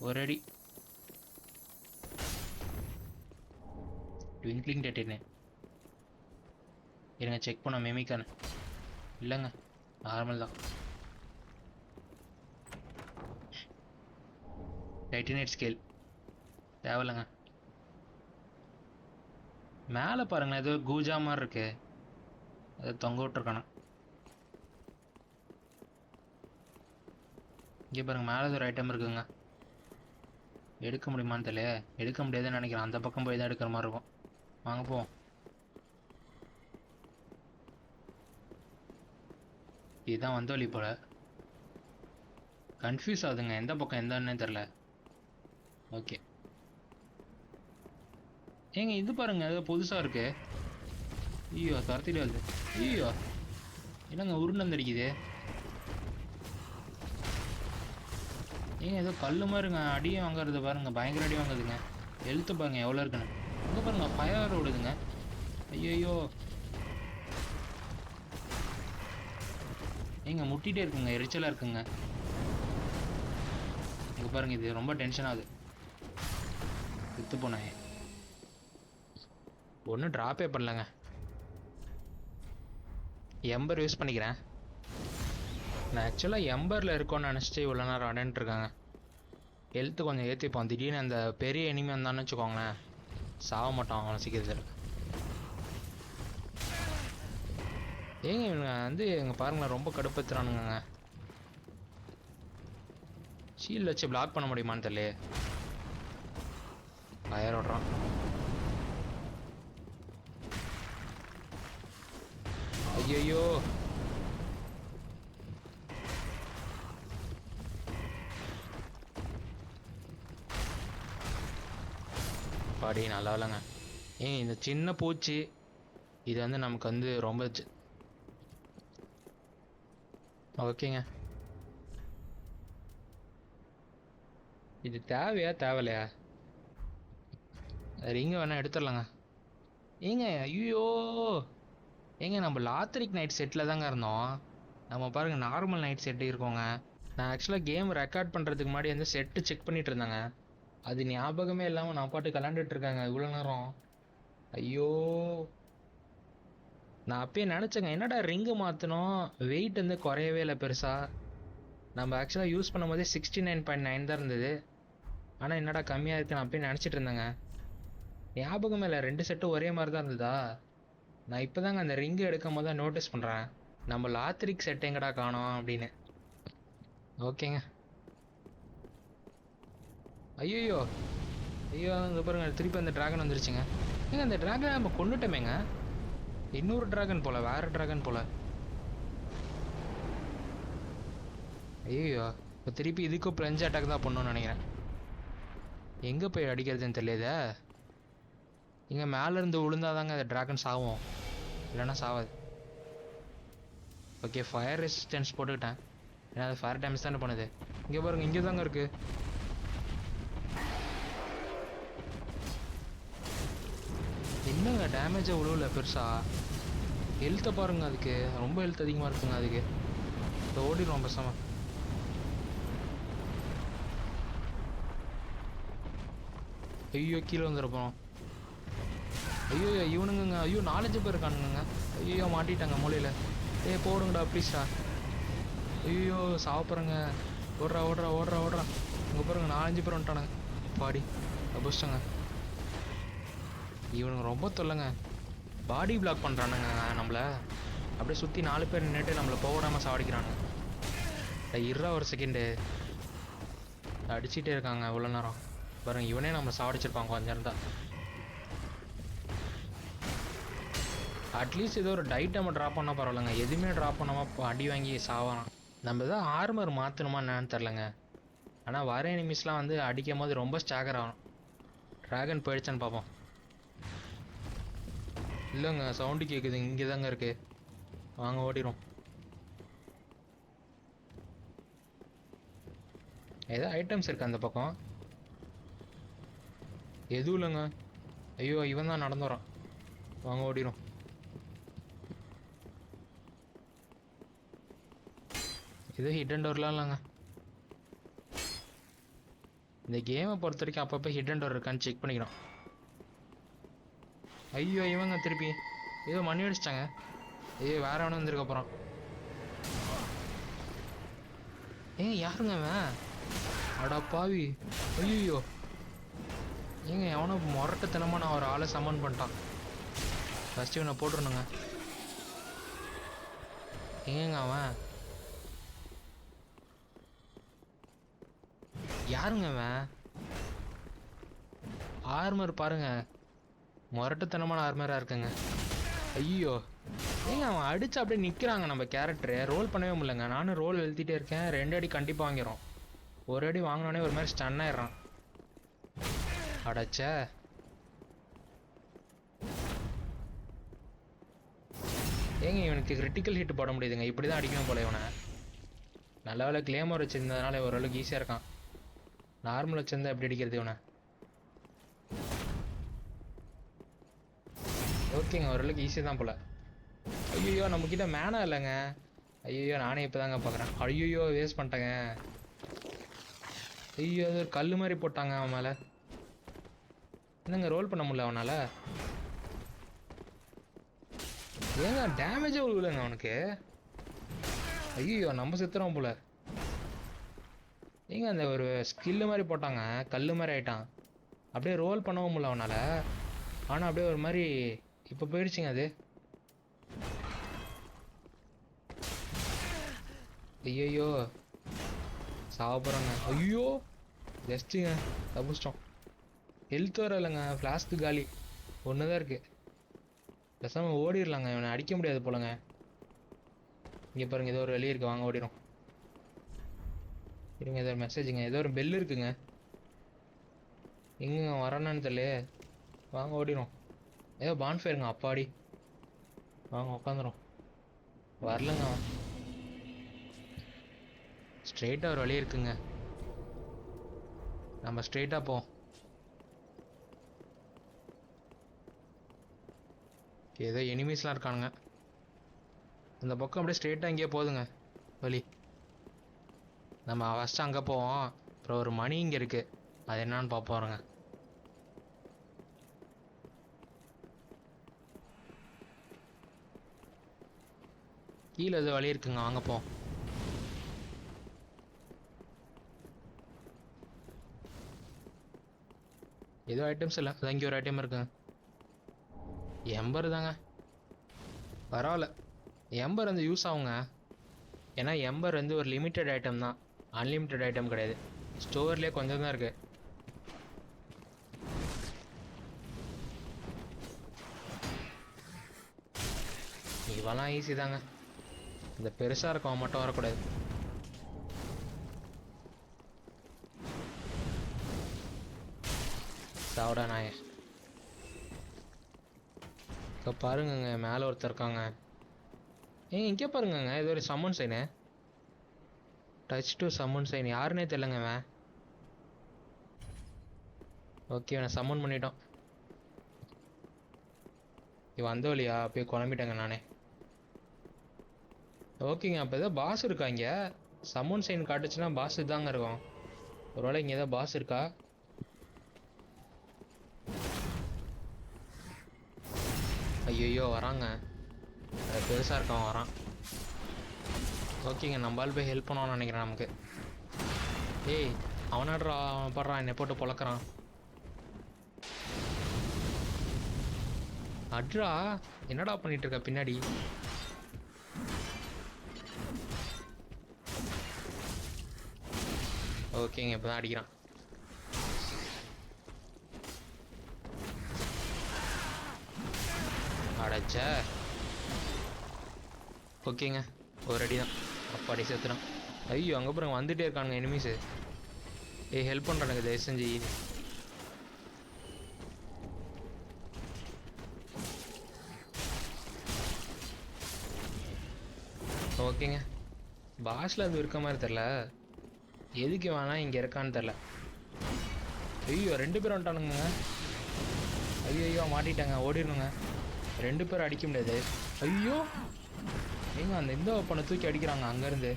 ஒரு அடி. ட்விங்க்லிங் டெட்டின்னு இருங்க, செக் பண்ண மெமிக்கானு. இல்லைங்க, நார்மல் தான். டைட்டினேட் ஸ்கேல் தேவையில்லைங்க. மேலே பாருங்களேன், ஏதோ கூஜா மாதிரி இருக்கு, அதை தொங்க விட்டுருக்கானு. இங்கே பாருங்க, மேலே ஒரு ஐட்டம் இருக்குங்க. எடுக்க முடியுமான்னு தெரியல. எடுக்க முடியாதுன்னு நினைக்கிறேன். அந்த பக்கம் போய் தான் எடுக்கிற மாதிரி இருக்கும். வாங்க போவோம். இதுதான் வந்த வழி போல. கன்ஃபியூஸ் ஆகுதுங்க, எந்த பக்கம் எந்தன்னே தெரில. ஓகே. ஏங்க இது பாருங்க, அது புதுசாக இருக்கு. ஐயோ துரத்திட்டு வருது. ஐயோ என்னங்க உருண்டை அடிக்குது. ஏங்க ஏதோ கல் மாதிரிங்க, அடியும் வாங்குறது பாருங்க, பயங்கர அடி வாங்குதுங்க. எழுத்து பாருங்க எவ்வளோ இருக்குன்னு. இங்கே பாருங்க ஃபயர் ஓடுதுங்க. ஐயோ ஏங்க முட்டிகிட்டே இருக்குங்க, எரிச்சலாக இருக்குங்க. இங்கே பாருங்க, இது ரொம்ப டென்ஷன் ஆகுது. வித்து போனேன். ஒன்றும் ட்ராப்பே பண்ணலங்க. எம்பர் யூஸ் பண்ணிக்கிறேன். நான் ஆக்சுவலாக எம்பரில் இருக்கோன்னு நினச்சிட்டு இவ்வளோ நேரம் அடன்ட்டுருக்காங்க. ஹெல்த்து கொஞ்சம் ஏற்றிப்போம். திடீர்னு அந்த பெரிய எனிமி வந்தான்னு வச்சுக்கோங்களேன், சாக மாட்டோம் அவனை சீக்கிரத்தில். ஏங்க இவங்க வந்து எங்க பாருங்களேன், ரொம்ப கடுப்பத்துறானுங்க. ஷீல்டு வச்சு பிளாக் பண்ண முடியுமான்னு தெரியல. ஃபயர் ஓடுறான். ஐயோ பாடி நல்லா இல்லைங்க. ஏங்க இந்த சின்ன பூச்சி இது வந்து நமக்கு வந்து ரொம்ப ஓகேங்க. இது தேவையா தேவையில்லையா? ரிங்க வேணா எடுத்துடலாங்க. ஏங்க ஐயோ ஏங்க நம்ம லாத்ரிக் நைட் செட்டில் தாங்க இருந்தோம். நம்ம பாருங்கள் நார்மல் நைட் செட்டு இருக்கோங்க. நான் ஆக்சுவலாக கேம் ரெக்கார்ட் பண்ணுறதுக்கு முன்னாடி வந்து செட்டு செக் பண்ணிட்டு இருந்தேங்க. அது ஞாபகமே இல்லாமல் நான் பாட்டு விளாண்டுட்டு இருக்காங்க இவ்வளோ நேரம். ஐயோ நான் அப்பயே நினச்சேங்க, என்னடா ரிங்கு மாற்றணும், வெயிட் வந்து குறையவே இல்லை பெருசாக. நம்ம ஆக்சுவலாக யூஸ் பண்ணும் போதே 69.9 தான் இருந்தது. ஆனால் என்னடா கம்மியாக இருக்குன்னு அப்பயே நினச்சிட்டு இருந்தேங்க. ஞாபகமே இல்லை, 2 செட்டும் ஒரே மாதிரி தான் இருந்ததா. நான் இப்போ தாங்க அந்த ரிங்கு எடுக்கும் போது தான் நோட்டீஸ் பண்ணுறேன், நம்ம லாத்ரிக் செட் எங்கடா காணோம் அப்படின்னு. ஓகேங்க. ஐயோ ஐயோ இங்கே பாருங்க, திருப்பி அந்த ட்ராகன் வந்துருச்சுங்க. ஏங்க அந்த ட்ராகனை நம்ம கொண்டுட்டோமேங்க. இன்னொரு ட்ராகன் போல, வேற ட்ராகன் போல. ஐயோ இப்போ திருப்பி இதுக்கும் பிளஞ்ச் அட்டாக் தான் பண்ணணும்னு நினைக்கிறேன். எங்கே போய் அடிக்கிறதுன்னு தெரியல. இங்கே மேலேருந்து விழுந்தாதாங்க அந்த ட்ராகன் சாவும், இல்லைன்னா சாவாது. ஓகே ஃபயர் ரெசிஸ்டன்ஸ் போட்டுக்கிட்டேன், ஏன்னா அது ஃபயர் டேமேஜ் தானே பண்ணுது. இங்கே பாருங்க, இங்கே தாங்க இருக்குது. என்னங்க டேமேஜை உழுவல பெருசாக. ஹெல்த்தை பாருங்க, அதுக்கு ரொம்ப ஹெல்த் அதிகமாக இருக்குங்க. அதுக்கு இப்போ ஓடிடுவோம் பேசாம. ஐயோ கீழே வந்துருப்போம். ஐயோ இவனுங்க, ஐயோ 4-5 பேர் இருக்கானுங்க. ஐயோ மாட்டிட்டாங்க மூலையில். போடுங்கடா ப்ளீஸ்டா. ஐயோ சாப்பிட்றேங்க. ஓடுறா ஓடுறா ஓடுறா ஓடுறா. இங்கே பாருங்க 4-5 பேர் வந்துட்டானுங்க. பாடி அபிச்சிட்டாங்க. இவனுங்க ரொம்ப தொல்லைங்க, பாடி பிளாக் பண்ணுறானுங்க நம்மளை. அப்படியே சுற்றி 4 பேர் நின்றுட்டு நம்மளை போடாமல் சாவடிக்கிறானுங்க. இருறா ஒரு செகண்டு, அடிச்சுட்டே இருக்காங்க இவ்வளோ நேரம். பாருங்க இவனே நம்மளை சாவடிச்சிருப்பாங்க கொஞ்சம் இருந்தால். அட்லீஸ்ட் ஏதோ ஒரு டைட்டமை ட்ராப் பண்ணால் பரவாயில்லைங்க, எதுவுமே ட்ராப் பண்ணாமல் அடி வாங்கி சாவானாம். நம்ம தான் ஆர்மர் மாற்றணுமா என்னன்னு தெரிலங்க. ஆனால் வர எனிமீஸ்லாம் வந்து அடிக்கும் போது ரொம்ப ஸ்டாகர் ஆகணும். ட்ராகன் போயிடுச்சான்னு பார்ப்போம். இல்லைங்க சவுண்டு கேட்குது, இங்கே தாங்க இருக்கு. வாங்க ஓடிடும். ஏதோ ஐட்டம்ஸ் இருக்கு அந்த பக்கம். எதுவும் இல்லைங்க. ஐயோ இவன் தான் நடந்து வரான். வாங்க ஓடிடும். இது ஹிடன் டோர்லாம் இல்லைங்க. இந்த கேமை பொறுத்த வரைக்கும் அப்பப்போ ஹிடன் டோர் இருக்கான்னு செக் பண்ணிக்கணும். ஐயோ இவங்க திருப்பி ஏதோ மணி அடிச்சிட்டாங்க. ஐயோ வேற எவனும் வந்திருக்க போகிறான். ஏங்க யாருங்க அவன்? அடா பாவி. ஐயோ ஏங்க எவனோ முரட்டத்தனமாக நான் ஒரு ஆளை சம்மன் பண்ணிட்டான். ஃபஸ்ட்டு இவனை போட்டுருணுங்க. எங்கங்க அவன்? யாருங்க அவன்? ஆர்மர் பாருங்க, முரட்டுத்தனமான ஆர்மராக இருக்குங்க. ஐயோ ஏங்க அவன் அடிச்சு அப்படியே நிற்கிறாங்க. நம்ம கேரக்டரு ரோல் பண்ணவே முடியலங்க. நானும் ரோல் எழுதிட்டே இருக்கேன். 2 அடி கண்டிப்பாக வாங்கிறோம். ஒரு அடி வாங்கினோடனே ஒரு மாதிரி ஸ்டன் ஆயிடுறான். அடைச்ச ஏங்க இவனுக்கு கிரிட்டிக்கல் ஹிட் போட முடியுதுங்க. இப்படி தான் அடிக்கணும் போல இவனை. நல்ல வேலை கிளேமர் வச்சிருந்ததுனால ஓரளவுக்கு ஈஸியாக இருக்கான். நார்மல் வச்சிருந்தா எப்படி அடிக்கிறது இவனை? ஓகேங்க ஓரளவுக்கு ஈஸியாக தான் போல. ஐயோ நம்மக்கிட்ட மேனா இல்லைங்க. ஐயோ நானே இப்போ தாங்க பார்க்குறேன். ஐயோ வேஸ்ட் பண்ணிட்டேங்க. ஐயோ அது ஒரு கல் மாதிரி போட்டாங்க அவன் மேலே. என்னங்க ரோல் பண்ண முடியல அவனால்? ஏங்க டேமேஜே விழுலங்க அவனுக்கு. ஐயோ நம்ம செத்துறோம் போல. ஏங்க அந்த ஒரு ஸ்கில்லு மாதிரி போட்டாங்க, கல் மாதிரி ஆயிட்டான். அப்படியே ரோல் பண்ணவும் முடியல அவனால். ஆனால் அப்படியே ஒரு மாதிரி இப்போ போயிடுச்சுங்க அது. ஐயோ சாப்பிட்றோங்க. ஐயோ ஜஸ்ட்டுங்க தப்பிச்சிட்டோம். ஹெல்த் வர இல்லைங்க. ஃப்ளாஸ்க்கு காலி ஒன்று தான் இருக்குது. பேசாமல் ஓடிடலாங்க. இவனை அடிக்க முடியாது போலங்க. இங்கே பாருங்கள் ஏதோ ஒரு வெளியே இருக்குது. வாங்க ஓடிடும். இருங்க ஏதோ ஒரு மெசேஜுங்க. ஏதோ ஒரு பெல் இருக்குங்க. எங்கங்க வரணுன்னு தெரியல. வாங்க ஓடிடும். ஏதோ பான்ஃபயருங்க. அப்பாடி வாங்க உட்காந்துரும். வரலங்க அவன். ஸ்ட்ரெயிட்டாக ஒரு வழி இருக்குங்க. நம்ம ஸ்ட்ரெயிட்டாக போவோம். ஏதோ எனிமீஸ்லாம் இருக்கானுங்க. அந்த பக்கம் அப்படியே ஸ்ட்ரெயிட்டாக இங்கேயே போதுங்க வழி. நம்ம ஃபஸ்ட்டு அங்கே போவோம். அப்புறம் ஒரு மணி இங்கே இருக்குது. அது என்னான்னு பார்ப்போங்க. கீழே ஏதோ வழி இருக்குங்க. வாங்க போவோம். ஏதோ ஐட்டம்ஸ் இல்லை. அது இங்கே ஒரு ஐட்டம் இருக்குங்க. எம்பர் தாங்க. பரவாயில்ல எம்பர் வந்து யூஸ் ஆகுங்க. ஏன்னா எம்பர் வந்து ஒரு லிமிட்டட் ஐட்டம் தான், அன்லிமிட்டட் ஐட்டம் கிடையாது. ஸ்டோர்லேயே கொஞ்சம் தான் இருக்குது. இவெல்லாம் ஈஸி தாங்க. இந்த பெருசாக இருக்கவன் மட்டும் வரக்கூடாது. சாவடா நாயே. இப்போ பாருங்கங்க மேலே ஒருத்தர் இருக்காங்க. இங்கே பாருங்கங்க ஏதோ ஒரு summon sign. Touch to summon sign. யாருன்னே தெரியலங்க அவன். ஓகே இவனை சம்மன் பண்ணிட்டோம். இவன் அந்த வழியா போய் குழம்பிட்டேங்க நானே. ஓகேங்க அப்போ ஏதோ பாஸ் இருக்கா இங்கே. சம்மன் சைன் காட்டுச்சுன்னா பாஸ் தாங்க இருக்கும். ஒருவேளை இங்கே ஏதோ பாஸ் இருக்கா? ஐயோ வராங்க. பெருசாக இருக்கான் வரான். ஓகேங்க நம்மளால் போய் ஹெல்ப் பண்ணுவான்னு நினைக்கிறேன் நமக்கு. ஏய் அவனாடுறா. அவன் படுறான் என்னை போட்டு பொழக்கிறான். அட்ரா என்னடா பண்ணிட்டு இருக்க பின்னாடி? ஓகேங்க இப்போ தான் அடிக்கிறான். அடைச்ச. ஓகேங்க ஒரு அடி தான். அப்பாடி சேர்த்துறான். ஐயோ அங்கே அப்புறம் வந்துட்டே இருக்கானுங்க எனிமீஸு. ஹெல்ப் பண்ணுறானுங்க தயவு செஞ்சு. ஓகேங்க பாஸில் அது இருக்க மாதிரி தெரில. எதுக்கு வேணா இங்கே இருக்கான்னு தெரில. ஐயோ 2 பேர் வந்துட்டானுங்க. ஐயோ மாட்டிட்டாங்க. ஓடிடணுங்க. 2 பேர் அடிக்க முடியாது. ஐயோ ஏங்க அந்த இந்த பண்ணை தூக்கி அடிக்கிறாங்க அங்கேருந்து.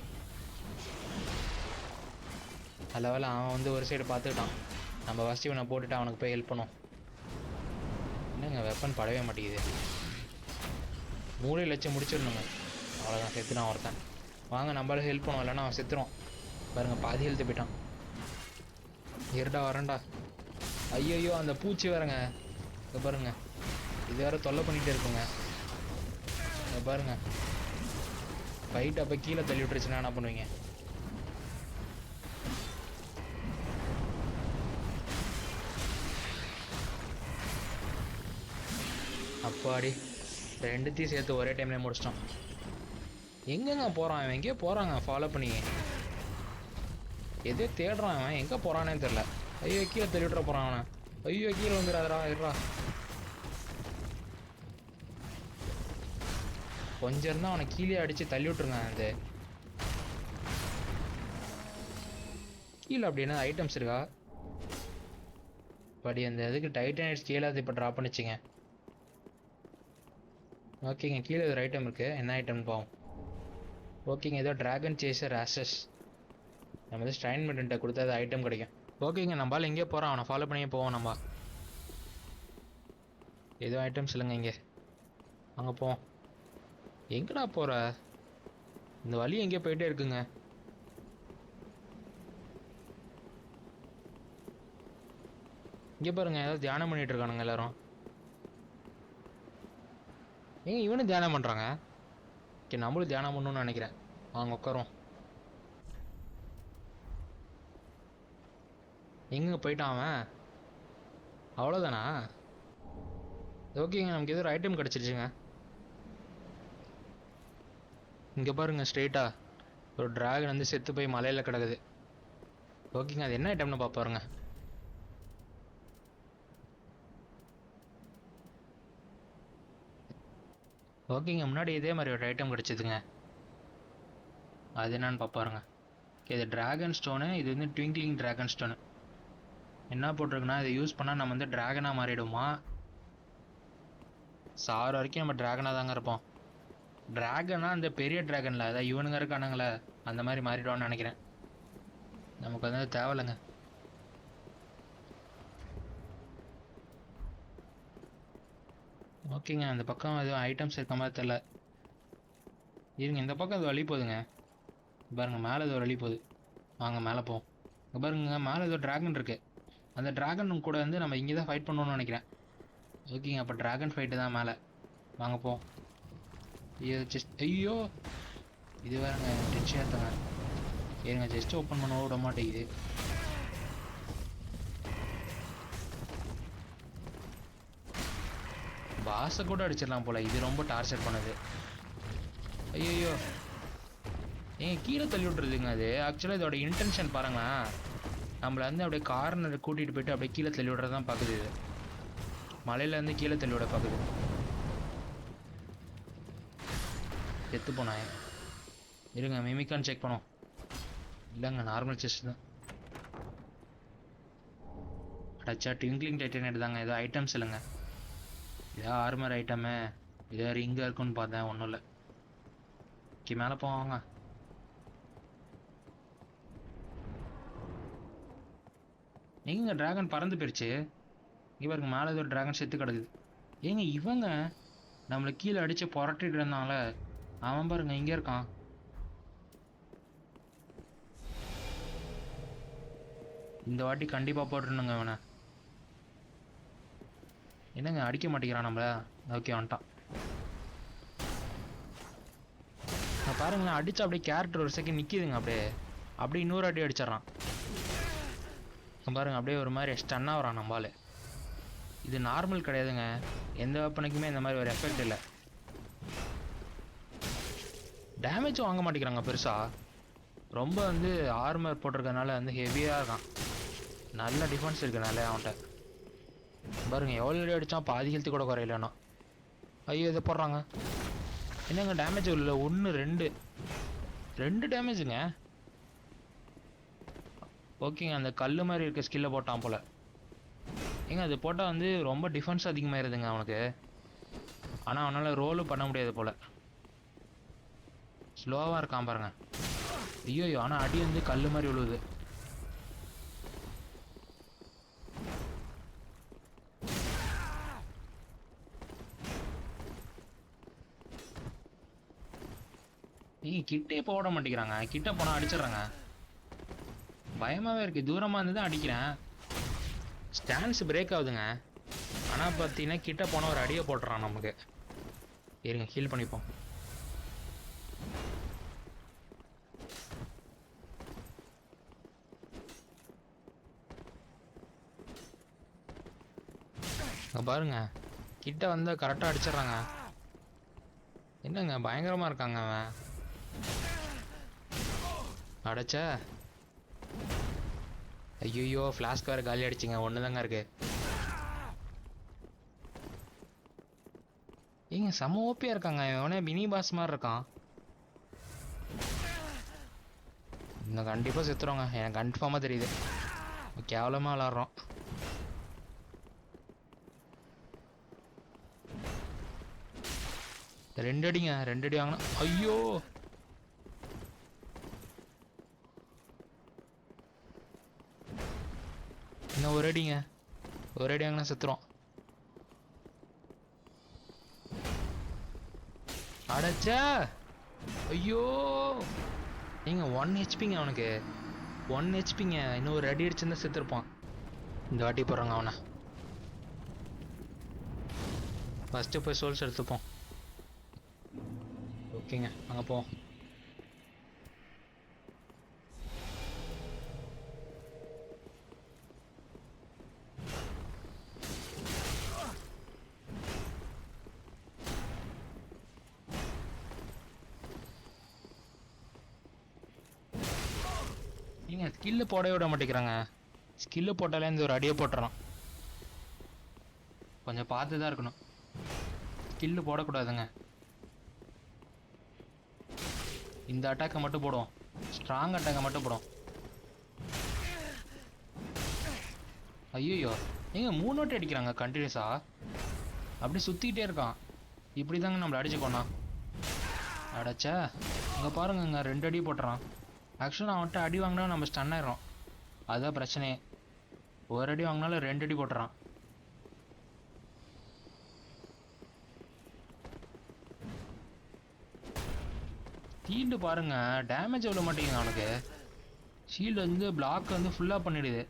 அதில் அவன் வந்து ஒரு சைடு பார்த்துக்கிட்டான். நம்ம ஃபஸ்ட்டு இவனை போட்டுட்டு அவனுக்கு போய் ஹெல்ப் பண்ணும். என்னங்க வெப்பன் படவே மாட்டேங்குது. மூளையில் வச்சு முடிச்சிடணுங்க. அவ்வளோதான், செத்துட்டான் ஒருத்தன். வாங்க நம்மளால ஹெல்ப் பண்ணுவோம், இல்லைன்னா அவன் செத்துருவான். பாருங்கள் பாதி ஹெல்த்து போயிட்டான். இருடா வரேன்டா. ஐயோ அந்த பூச்சி வேறங்க. இங்கே பாருங்க, இது வேற தொல்லை பண்ணிகிட்டே இருக்குங்க. இங்கே பாருங்க, ஃபைட் அப்போ கீழே தள்ளி விட்டுருச்சுன்னா என்ன பண்ணுவீங்க? அப்பாடி, ரெண்டுத்தையும் சேர்த்து ஒரே டைம்லேயே முடிச்சிட்டான். எங்கெங்க போகிறான் அவன்? எங்கேயோ போகிறாங்க ஃபாலோ பண்ணி. எதோ தேடுறான் அவன், எங்கே போகிறானே தெரில. ஐயோ கீழே தள்ளி விட்டுற போகிறான் அவனை. ஐயோ கீழே வந்துடாதரா, இருடா. கொஞ்சம் இருந்தால் அவனை கீழே அடித்து தள்ளி விட்டுருங்க. அந்த கீழே அப்படின்னா ஐட்டம்ஸ் இருக்கா? படி அந்த இதுக்கு டைட்டனைட் ஸ்கேலாக இப்போ ட்ராப் பண்ணிச்சிங்க. ஓகேங்க, கீழே ஒரு ஐட்டம் இருக்குது. என்ன ஐட்டம்னு பாவம். ஓகேங்க, ஏதோ ட்ராகன் சேசர் ஆசஸ். நம்ம வந்து ஸ்ட்ரைன்மெண்ட்டை கொடுத்தா அது ஐட்டம் கிடைக்கும். ஓகேங்க, நம்மளால் எங்கேயோ போகிறான், அவனை ஃபாலோ பண்ணியே போவோம். நம்ம ஏதோ ஐட்டம்ஸ் இல்லைங்க இங்கே. அங்கே போவோம். எங்கடா போகிற? இந்த வழி எங்கேயோ போயிட்டே இருக்குங்க. இங்கே பாருங்க, ஏதோ தியானம் பண்ணிகிட்டு இருக்கானுங்க எல்லாரும். ஏங்க இவனும் தியானம் பண்ணுறாங்க. ஓகே, நம்மளும் தியானம் பண்ணணும்னு நினைக்கிறேன். வாங்க உட்காரோம். எங்கே போயிட்டான் அவன்? அவ்வளோதானா? ஓகேங்க, நமக்கு ஏதோ ஒரு ஐட்டம் கிடச்சிருச்சுங்க. இங்கே பாருங்க, ஸ்ட்ரெயிட்டாக ஒரு ட்ராகன் வந்து செத்து போய் மலையில் கிடக்குது. ஓகேங்க, அது என்ன ஐட்டம்னு பார்ப்பாருங்க. ஓகேங்க, முன்னாடி இதே மாதிரி ஒரு ஐட்டம் கிடச்சிதுங்க. அது என்னன்னு பார்ப்பாருங்க. ஓகே, இது ட்ராகன் ஸ்டோனு. இது வந்து ட்விங்க்லிங் ட்ராகன் ஸ்டோனு. என்ன போட்டிருக்குன்னா, இதை யூஸ் பண்ணால் நம்ம வந்து ட்ராகனாக மாறிடுமா. சார் வரைக்கும் நம்ம ட்ராகனாக தாங்க இருப்போம். ட்ராகனா அந்த பெரிய ட்ராகனில், அதாவது இவனுங்க இருக்கானுங்களே அந்த மாதிரி மாறிடுவான்னு நினைக்கிறேன். நமக்கு வந்து தேவையில்லைங்க. ஓகேங்க, அந்த பக்கம் எதுவும் ஐட்டம்ஸ் இருக்க மாதிரி தெரில. இருங்க, இந்த பக்கம் அது வழி போகுதுங்க. பாருங்க, மேலே ஏதோ வழி போகுது. வாங்க மேலே போவோம். இங்கே பாருங்க, மேலே ஏதோ ட்ராகன் இருக்குது. அந்த ட்ராகன் கூட வந்து நம்ம இங்கே தான் ஃபைட் பண்ணணும்னு நினைக்கிறேன். ஓகேங்க, அப்போ ட்ராகன் ஃபைட்டு தான் மேலே. வாங்க போவோம். ஐயோ இது வேறுங்க டென்ஷன் ஏற்றுங்க. ஏங்க ஜஸ்ட் ஓப்பன் பண்ண விட மாட்டேங்குது. பாஸை கூட அடிச்சிடலாம் போல், இது ரொம்ப டார்ச்சர் பண்ணுது. ஐயோ ஏன் கீழே தள்ளி விட்றதுங்க. அது ஆக்சுவலாக இதோட இன்டென்ஷன் பாருங்களேன், நம்மளை வந்து அப்படியே கார்னர் கூட்டிகிட்டு போயிட்டு அப்படியே கீழே தள்ளி விட்றது தான் பார்க்குது. இது மலையிலேருந்து கீழே தள்ளி விட பார்க்குது. செத்து போனாங்க. இருங்க, மிமிக்கான்னு செக் பண்ணோம். இல்லைங்க, நார்மல் செஸ்ட் தான். அடச்சா, ட்விங்க்லிங் டைட்டனைட் தாங்க. ஏதோ ஐட்டம்ஸ் இல்லைங்க. ஏதோ ஆர்மர் ஐட்டமு, ஏதோ ரிங்காக இருக்குன்னு பார்த்தேன். ஒன்றும் இல்லை. ஓகே, மேலே போவாங்க. எங்க ட்ராகன் பறந்து போயிடுச்சு. இங்கே பாருங்க, மேலே ஏதோ ட்ராகன் செத்து கிடக்குது. ஏங்க இவங்க நம்மளை கீழே அடித்து புரட்டிட்டு இருந்தாங்களே, அவன் பாருங்க இங்கே இருக்கான். இந்த வாட்டி கண்டிப்பாக போட்டுருணுங்க அவனை. என்னங்க அடிக்க மாட்டேங்கிறான் நம்மள. ஓகே, வந்துட்டான். பாருங்களேன், அடிச்சு அப்படியே கேரக்டர் ஒரு செகண்ட் நிற்கிதுங்க. அப்படியே இன்னொரு அடி அடிச்சிட்றான் பாருங்க. அப்படியே ஒரு மாதிரி ஸ்டன்னாக வரான் நம்மளால. இது நார்மல் கிடையாதுங்க. எந்த வெப்பனுக்குமே இந்த மாதிரி ஒரு எஃபெக்ட் இல்லை. டேமேஜும் வாங்க மாட்டேங்கிறாங்க பெருசாக. ரொம்ப வந்து ஆர்மர் போட்டிருக்கனால வந்து ஹெவியாக இருக்கான். நல்ல டிஃபென்ஸ் இருக்குனால அவன்கிட்ட. பாருங்க, எவ்வளோ அடி அடித்தான் பாதி ஹெல்த்து கூட குறையிலண்ணா. ஐயோ இதை போடுறாங்க. என்னங்க டேமேஜ் இல்லை, 1 2 டேமேஜுங்க. ஓகேங்க, அந்த கல் மாதிரி இருக்க ஸ்கில்லை போட்டான் போல். ஏங்க அது போட்டால் வந்து ரொம்ப டிஃபென்ஸ் அதிகமாகிடுதுங்க அவனுக்கு. ஆனால் அவனால் ரோலும் பண்ண முடியாது போல். ஸ்லோவாக இருக்கான் பாருங்க. ஐயோ ஆனால் அடி வந்து கல் மாதிரி விழுவுது. நீங்க கிட்டே போட மாட்டேங்கிறாங்க. கிட்ட போனால் அடிச்சிடுறாங்க. பயமாகவே இருக்குது. தூரமாக இருந்து தான் அடிக்கிறேன். ஸ்டாண்ட்ஸ் பிரேக் ஆகுதுங்க. ஆனால் பார்த்தீங்கன்னா கிட்ட போனால் ஒரு அடியை போட்டுறான் நமக்கு. இருங்க ஹீல் பண்ணிப்போம். பாருங்க கிட்ட வந்து கரெக்டாக அடிச்சிடுறாங்க. என்னங்க பயங்கரமாக இருக்காங்க அவன். அடைச்ச ஐயோ ஃப்ளாஸ்க் வேறு காலி அடிச்சிங்க. ஒன்று தாங்க இருக்கு. ஏங்க செம ஓப்பியாக இருக்காங்க. இவனே மினி பாஸ் மாதிரி இருக்கான். இன்னும் கண்டிப்பாக செத்துருவாங்க. எனக்கு கன்ஃபார்மாக தெரியுது. கேவலமாக விளாட்றோம். ரெண்டு அடிங்க. ரெண்டு அடி வாங்கினா ஐயோ. இன்னும் ஒரு அடிங்க. ஒரு அடி வாங்கினா செத்துரும். அடைச்சா ஐயோ. நீங்க 1 ஹெச்பிங்க அவனுக்கு. 1 ஹெச்பிங்க. இன்னும் ஒரு அடி அடிச்சிருந்தா செத்துருப்பான். இந்த வாட்டி போடுறாங்க அவனை. ஃபஸ்ட்டு போய் சோல்ஸ் எடுத்துப்போம். ஓகேங்க அங்கே போவோம். நீங்கள் ஸ்கில்லு போடவே விட மாட்டேங்கிறாங்க. ஸ்கில்லு போட்டாலே இந்த ஒரு அடியை போட்டுறான். கொஞ்சம் பார்த்து தான் இருக்கணும். ஸ்கில்லு போடக்கூடாதுங்க. இந்த அட்டாக்கை மட்டும் போடுவோம். ஸ்ட்ராங் அட்டாக்கை மட்டும் போடுவோம். ஐயோ ஏங்க 3 வாட்டி அடிக்கிறாங்க கண்டினியூஸாக. அப்படி சுற்றிக்கிட்டே இருக்கான். இப்படி தாங்க நம்மளை அடிச்சுக்கோண்ணா. அடைச்சா இங்கே பாருங்கங்க 2 அடி போட்டுறான். ஆக்சுவலாக அவன்கிட்ட அடி வாங்கினா நம்ம ஸ்டன் ஆயிடும். அதுதான் பிரச்சனையே. ஒரு அடி வாங்கினாலும் 2 அடி போட்டுறான். ஷீல்டு பாருங்க டேமேஜ் எவ்வளோ மாட்டேங்குது அவனுக்கு. ஷீல்டு வந்து பிளாக் வந்து ஃபுல்லாக பண்ணிடுது.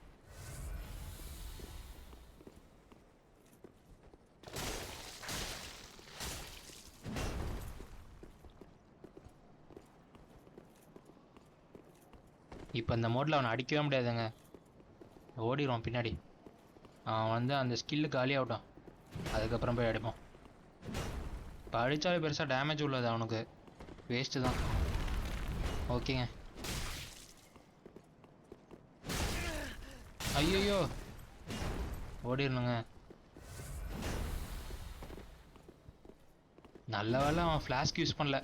இப்போ இந்த மோடில் அவனை அடிக்கவே முடியாதுங்க. ஓடிடுவான் பின்னாடி. அவன் வந்து அந்த ஸ்கில்லு காலி ஆகட்டும், அதுக்கப்புறம் போய் அடிப்போம். இப்போ அடித்தாலே பெருசாக டேமேஜ் உள்ளது அவனுக்கு. வேஸ்ட்டு தான். ஓகேங்க. ஐயோ ஓடிடணுங்க. நல்ல வேலை அவன் ஃப்ளாஸ்க் யூஸ் பண்ணல.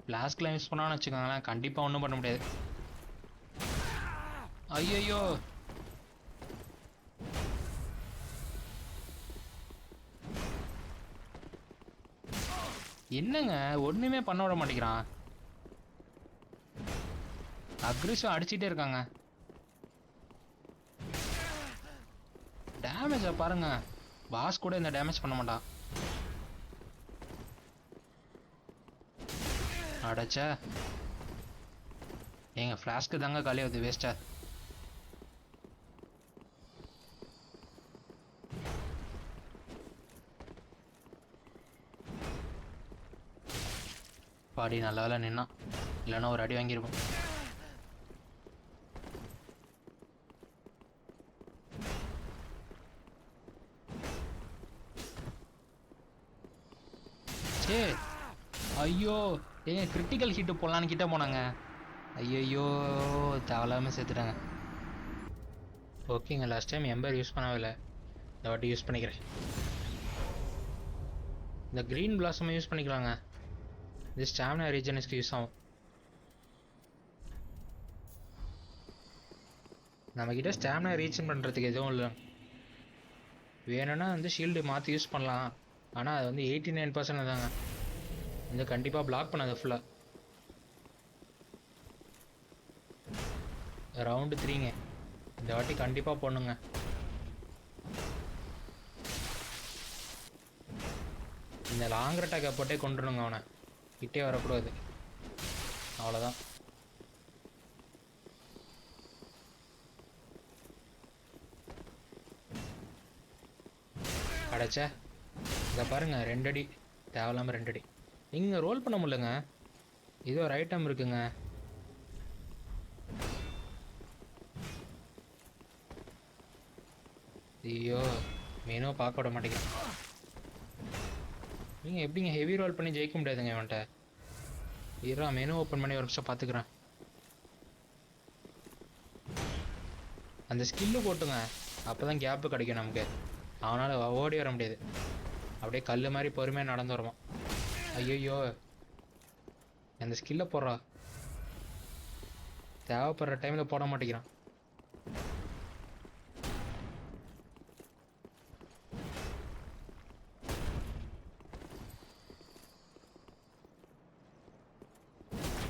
ஃப்ளாஸ்க்லாம் யூஸ் பண்ணான்னு வச்சுக்கோங்களேன் கண்டிப்பாக ஒன்றும் பண்ண முடியாது. ஐயோ என்னங்க ஒன்றுமே பண்ண விட மாட்டேங்கிறான். அக்ரெசிவ் அடிச்சுட்டே இருக்காங்க. டேமேஜை பாருங்க. பாஸ் கூட இந்த டேமேஜ் பண்ண மாட்டான். அடைச்சா எங்க ஃப்ளாஸ்க்கு தாங்க காலி ஆகுது வேஸ்டா. பாடி நல்ல வேலை நின்னா, இல்லைன்னா ஒரு அடி வாங்கியிருப்போம். சே ஐயோ ஏங்க கிரிட்டிக்கல் ஹிட்டு போடலான்னு கிட்ட போனாங்க. ஐயோ தேவையில்லாமல் சேர்த்துட்டாங்க. ஓகேங்க லாஸ்ட் டைம் எம்பர் யூஸ் பண்ணவே இல்லை. இந்த வாட்டி யூஸ் பண்ணிக்கிறேன். இந்த க்ரீன் பிளாசம் யூஸ் பண்ணிக்கலாங்க. இது ஸ்டாமினா ரீஜனுக்கு யூஸ் ஆகும். நம்மக்கிட்ட ஸ்டாமினா ரீஜன் பண்ணுறதுக்கு எதுவும் இல்லை. வேணும்னா வந்து ஷீல்டு மாற்றி யூஸ் பண்ணலாம். ஆனால் அது வந்து 89% தாங்க. வந்து கண்டிப்பாக பிளாக் பண்ணாது ஃபுல்லாக. ரவுண்டு 3ங்க. இந்த வாட்டி கண்டிப்பாக போடணுங்க. இந்த லாங் அட்டாக்கை போட்டே கொண்டுருங்க அவனை. கிட்டே வரக்கூடாது. அவ்வளோதான். அடைச்சா இதை பாருங்க, 2 அடி தேவையில்லாமல் 2 அடி. இங்கே ரோல் பண்ண முடியலங்க. இது ஒரு ஐட்டம் இருக்குங்க. ஐயோ, மெனு பார்க்க விட மாட்டேங்கிறேன். நீங்கள் எப்படிங்க ஹெவி ரோல் பண்ணி ஜெயிக்க முடியாதுங்க இவன்ட்ட. இருடா, மெனு ஓப்பன் பண்ணி ஒரு நிமிஷம் பார்த்துக்குறேன். அந்த ஸ்கில்லு போட்டுங்க, அப்போ தான் கேப்பு கிடைக்கும் நமக்கு. அவனால் ஓடி வர முடியாது. அப்படியே கல் மாதிரி பொறுமையாக நடந்து வருவான். ஐயோ, அந்த ஸ்கில்லை போடுறா. தேவைப்படுற டைமில் போட மாட்டேங்கிறான்.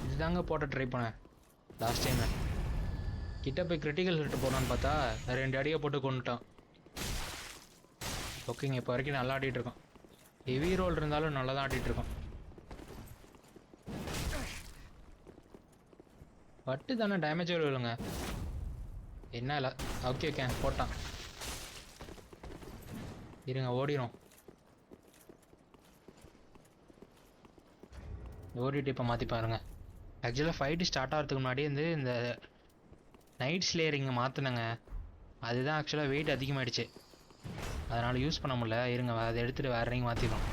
இதுதாங்க போட்ட ட்ரை பண்ணேன் லாஸ்ட் டைம். கிட்ட போய் கிரிட்டிக்கல் ஹிட் போனான்னு பார்த்தா 2 அடியை போட்டு கொண்டுட்டான். ஓகேங்க, இப்போ வரைக்கும் நல்லா ஆடிட்டு இருக்கோம். ஹெவி ரோல் இருந்தாலும் நல்லா தான் ஆடிட்டு இருக்கோம். பட்டு தானே டேமேஜ் விழுங்க. என்ன இல்லை. ஓகே போட்டான். இருங்க, ஓடிடும். ஓடிட்டு இப்போ மாற்றி பாருங்க. ஆக்சுவலாக ஃபைட்டு ஸ்டார்ட் ஆகிறதுக்கு முன்னாடி வந்து இந்த நைட் ஸ்லேயர் இங்கே மாற்றினங்க. அதுதான் ஆக்சுவலாக வெயிட் அதிகமாகிடுச்சு, அதனால் யூஸ் பண்ண முடியல. இருங்க, அதை எடுத்துகிட்டு வேறு ரிங் மாற்றிடும்.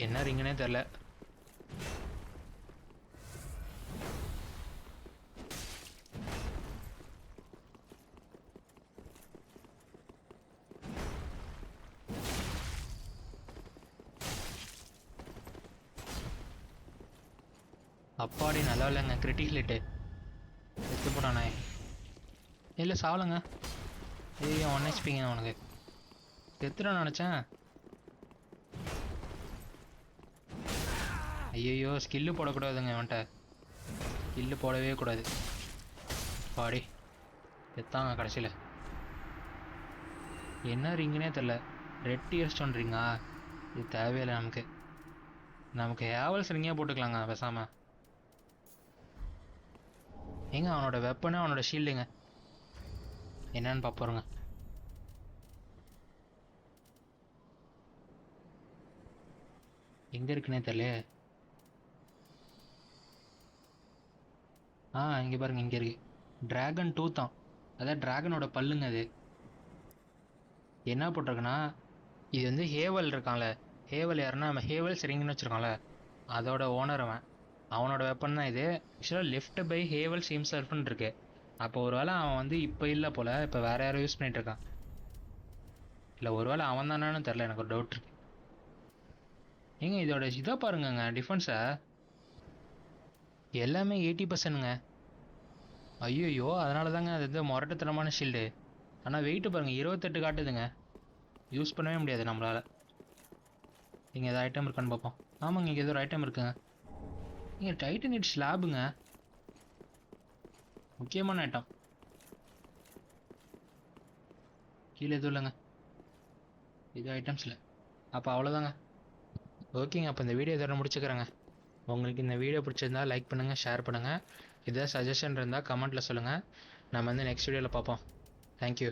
என்ன ரிங்குனே தெரில. அப்பாடி நல்லா இல்லைங்க. கிரிட்டிக்கல் ஹிட்டு எடுத்து போட்டானே. இல்லை சாவலைங்க. ஐயோ, 1 ஹெச்பிங்க அவனுக்கு. செத்துட்டான்னு நினச்சேன். ஐயோ, ஸ்கில்லு போடக்கூடாதுங்க அவன்கிட்ட. ஸ்கில்லு போடவே கூடாது. பாடி செத்தாங்க கடைசியில். என்ன ரிங்குனே தெரில. ரெட் டியர் ஸ்டோன் ரிங்கா? இது தேவையில்லை நமக்கு. நமக்கு ஹேவல்ஸ் ரிங்கே போட்டுக்கலாங்க பேசாமல். ஏங்க, அவனோட வெப்பனு அவனோட ஷீல்டுங்க என்னன்னு பார்ப்போருங்க. எங்கே இருக்குன்னே தெரியல. இங்கே பாருங்க, இங்கே இருக்கு. டிராகன் டூத்தான். அதான் டிராகனோட பல்லுங்க அது. என்ன போட்டிருக்குன்னா, இது வந்து ஹேவல் இருக்கான்ல, ஹேவல் யாருன்னா நம்ம ஹேவல் சரிங்கன்னு வச்சுருக்கான்ல, அதோட ஓனர் அவனோட வெப்பன் தான் இது. ஆக்சுவலாக லெஃப்ட் பை ஹேவல் சீம் சர்ஃப்னு இருக்கு. அப்போ ஒரு வேளை அவன் வந்து இப்போ இல்லை போல், இப்போ வேறு யாரும் யூஸ் பண்ணிகிட்டு இருக்கான். இல்லை, ஒரு வேளை அவன் தானான்னு தெரில, எனக்கு ஒரு டவுட் இருக்கு. ஏங்க, இதோட இதை பாருங்கங்க, டிஃபென்ஸை எல்லாமே 80%ங்க. ஐயோ, அதனால தாங்க அது வந்து முரட்டுத்தனமான ஷீல்டு. ஆனால் வெயிட்டு பாருங்கள், 28 காட்டுதுங்க. யூஸ் பண்ணவே முடியாது நம்மளால். இங்கே எதாவது ஐட்டம் இருக்கான்னு பார்ப்போம். ஆமாங்க, இங்கே ஏதோ ஒரு ஐட்டம் இருக்குங்க. இங்கே டைட்டனிட் ஸ்லாபுங்க, முக்கியமான ஐட்டம். கீழே எதுவும் இல்லைங்க, இது ஐட்டம்ஸில். அப்போ அவ்வளோதாங்க. ஓகேங்க, அப்போ இந்த வீடியோ இதோட முடிச்சுக்கிறேங்க. உங்களுக்கு இந்த வீடியோ பிடிச்சிருந்தா லைக் பண்ணுங்கள், ஷேர் பண்ணுங்கள். எதாவது சஜஷன் இருந்தால் கமெண்ட்டில் சொல்லுங்கள். நம்ம வந்து நெக்ஸ்ட் வீடியோவில் பார்ப்போம். தேங்க்யூ.